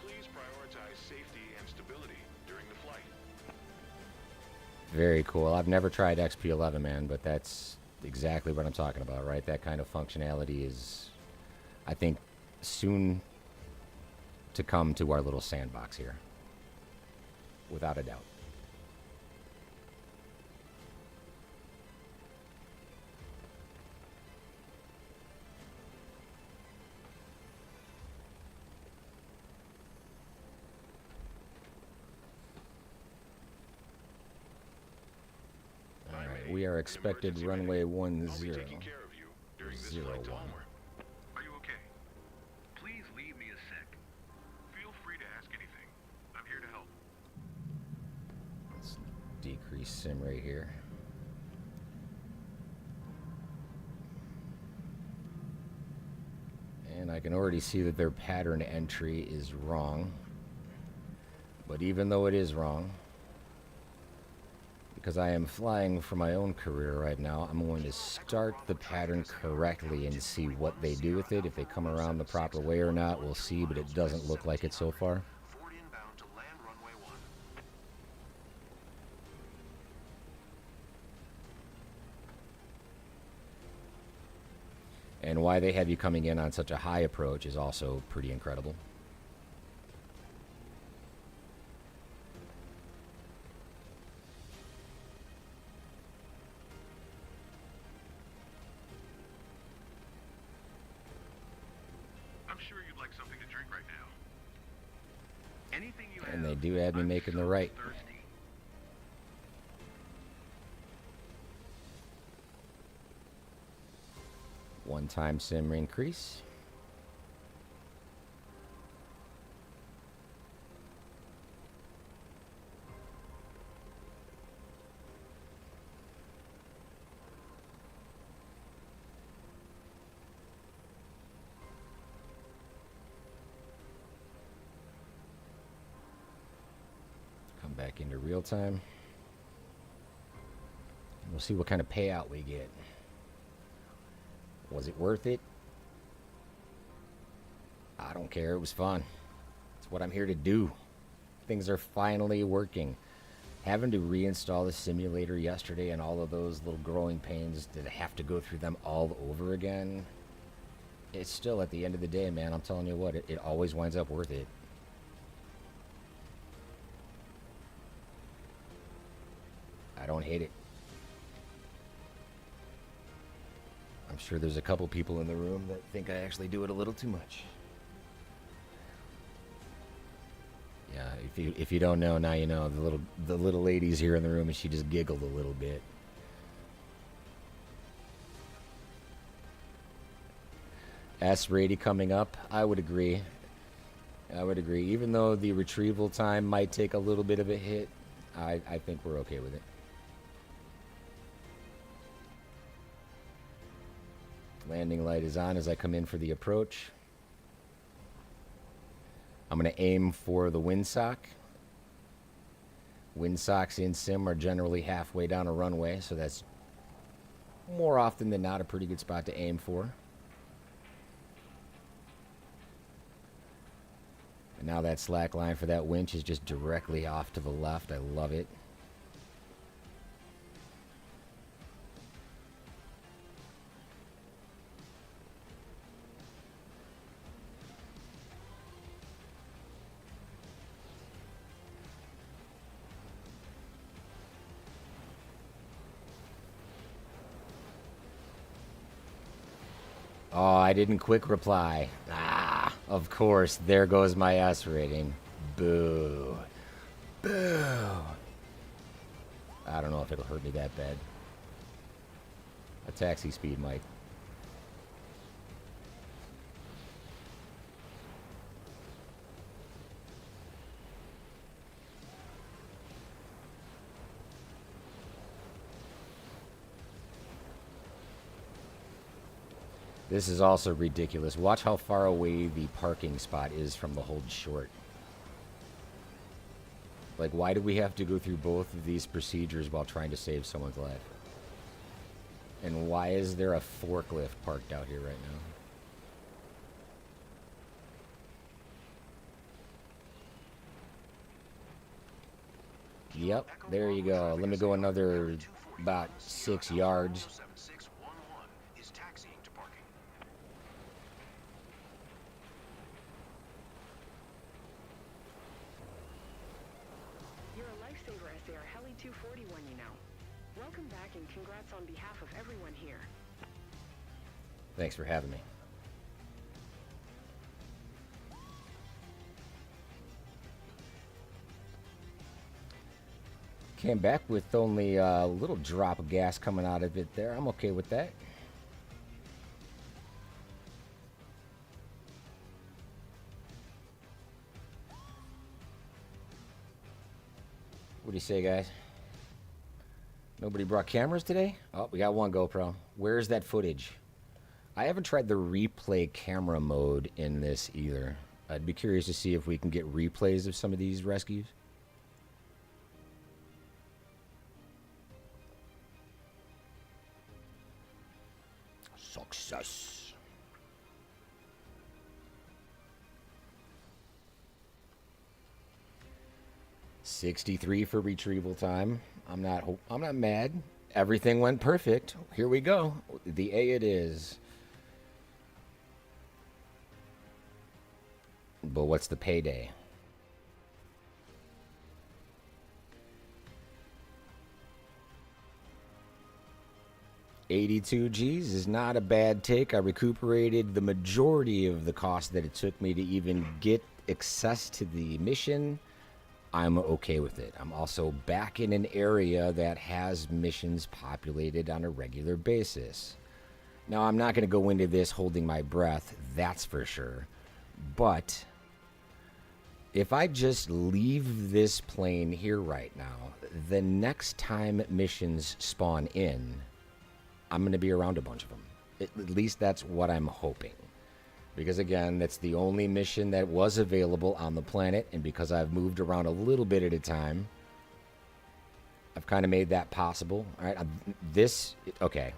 Please prioritize safety and stability during the flight. Very cool. I've never tried XP11, man, but that's exactly what I'm talking about, right? That kind of functionality is, I think, soon to come to our little sandbox here, without a doubt. All right, we are expected runway 10. I'll be taking care of you during this flight to 01. Homework. Are you okay? Please leave me a sec. Feel free to ask anything. I'm here to help. Let's decrease sim rate here. And I can already see that their pattern entry is wrong. But even though it is wrong, because I am flying for my own career right now, I'm going to start the pattern correctly and see what they do with it. If they come around the proper way or not, we'll see, but it doesn't look like it so far. Forward inbound to land runway 1. And why they have you coming in on such a high approach is also pretty incredible. I'm sure you'd like something to drink right now. Anything you And have. they do have me I'm making the so right. thirsty. One-time sim increase. Come back back into real time. We'll see what kind of payout we get. Was it worth it? I don't care. It was fun. It's what I'm here to do. Things are finally working. Having to reinstall the simulator yesterday and all of those little growing pains, did I have to go through them all over again? It's still, at the end of the day, man, I'm telling you what, it always winds up worth it. I don't hate it. I'm sure there's a couple people in the room that think I actually do it a little too much. Yeah, if you don't know, now you know. The little lady's here in the room, and she just giggled a little bit. S Rady coming up. I would agree. I would agree. Even though the retrieval time might take a little bit of a hit, I think we're okay with it. Landing light is on as I come in for the approach. I'm going to aim for the windsock. Windsocks in sim are generally halfway down a runway, so that's more often than not a pretty good spot to aim for. And now that slack line for that winch is just directly off to the left. I love it. Oh, I didn't quick reply. Ah, of course. There goes my S rating. Boo. Boo. I don't know if it'll hurt me that bad. A taxi speed might. This is also ridiculous. Watch how far away the parking spot is from the hold short. Like, why do we have to go through both of these procedures while trying to save someone's life? And why is there a forklift parked out here right now? Yep, there you go. Let me go another about 6 yards. You're a lifesaver, SAR Heli 241, you know. Welcome back and congrats on behalf of everyone here. Thanks for having me. Came back with only a little drop of gas coming out of it there. I'm okay with that. What do you say, guys? Nobody brought cameras today? Oh, we got one GoPro. Where's that footage? I haven't tried the replay camera mode in this either. I'd be curious to see if we can get replays of some of these rescues. Success. $63 for retrieval time. I'm not mad. Everything went perfect. Here we go. The A it is. But what's the payday? $82 G's is not a bad take. I recuperated the majority of the cost that it took me to even get access to the mission. I'm okay with it. I'm also back in an area that has missions populated on a regular basis. Now, I'm not going to go into this holding my breath, that's for sure. But if I just leave this plane here right now, the next time missions spawn in, I'm going to be around a bunch of them. At least that's what I'm hoping. Because again, that's the only mission that was available on the planet, and because I've moved around a little bit at a time, I've kind of made that possible. All right, okay.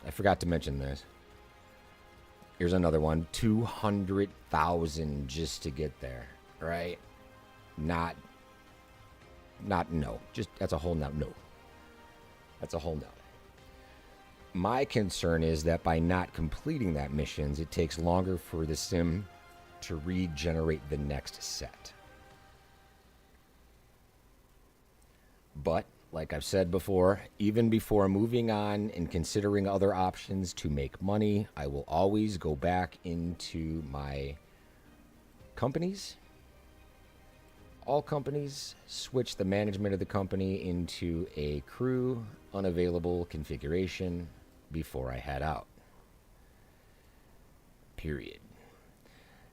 I forgot to mention this. Here's another one. 200,000 just to get there, right? No. Just, that's a whole no. That's a whole no. My concern is that by not completing that missions, it takes longer for the sim to regenerate the next set. But, like I've said before, even before moving on and considering other options to make money, I will always go back into my companies. All companies, switch the management of the company into a crew unavailable configuration before I head out. Period.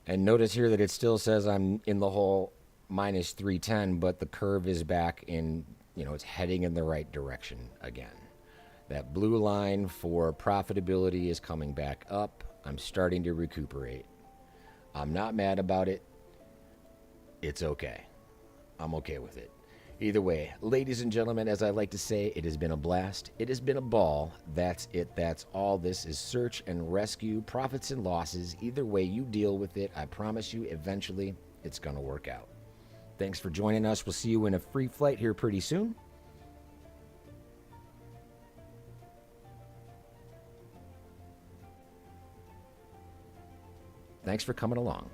And notice here that it still says I'm in the hole minus 310, but the curve is back in, it's heading in the right direction again. That blue line for profitability is coming back up. I'm starting to recuperate. I'm not mad about it. It's okay. I'm okay with it. Either way, ladies and gentlemen, as I like to say, it has been a blast. It has been a ball. That's it. That's all. This is search and rescue, profits and losses. Either way you deal with it, I promise you, eventually it's going to work out. Thanks for joining us. We'll see you in a free flight here pretty soon. Thanks for coming along.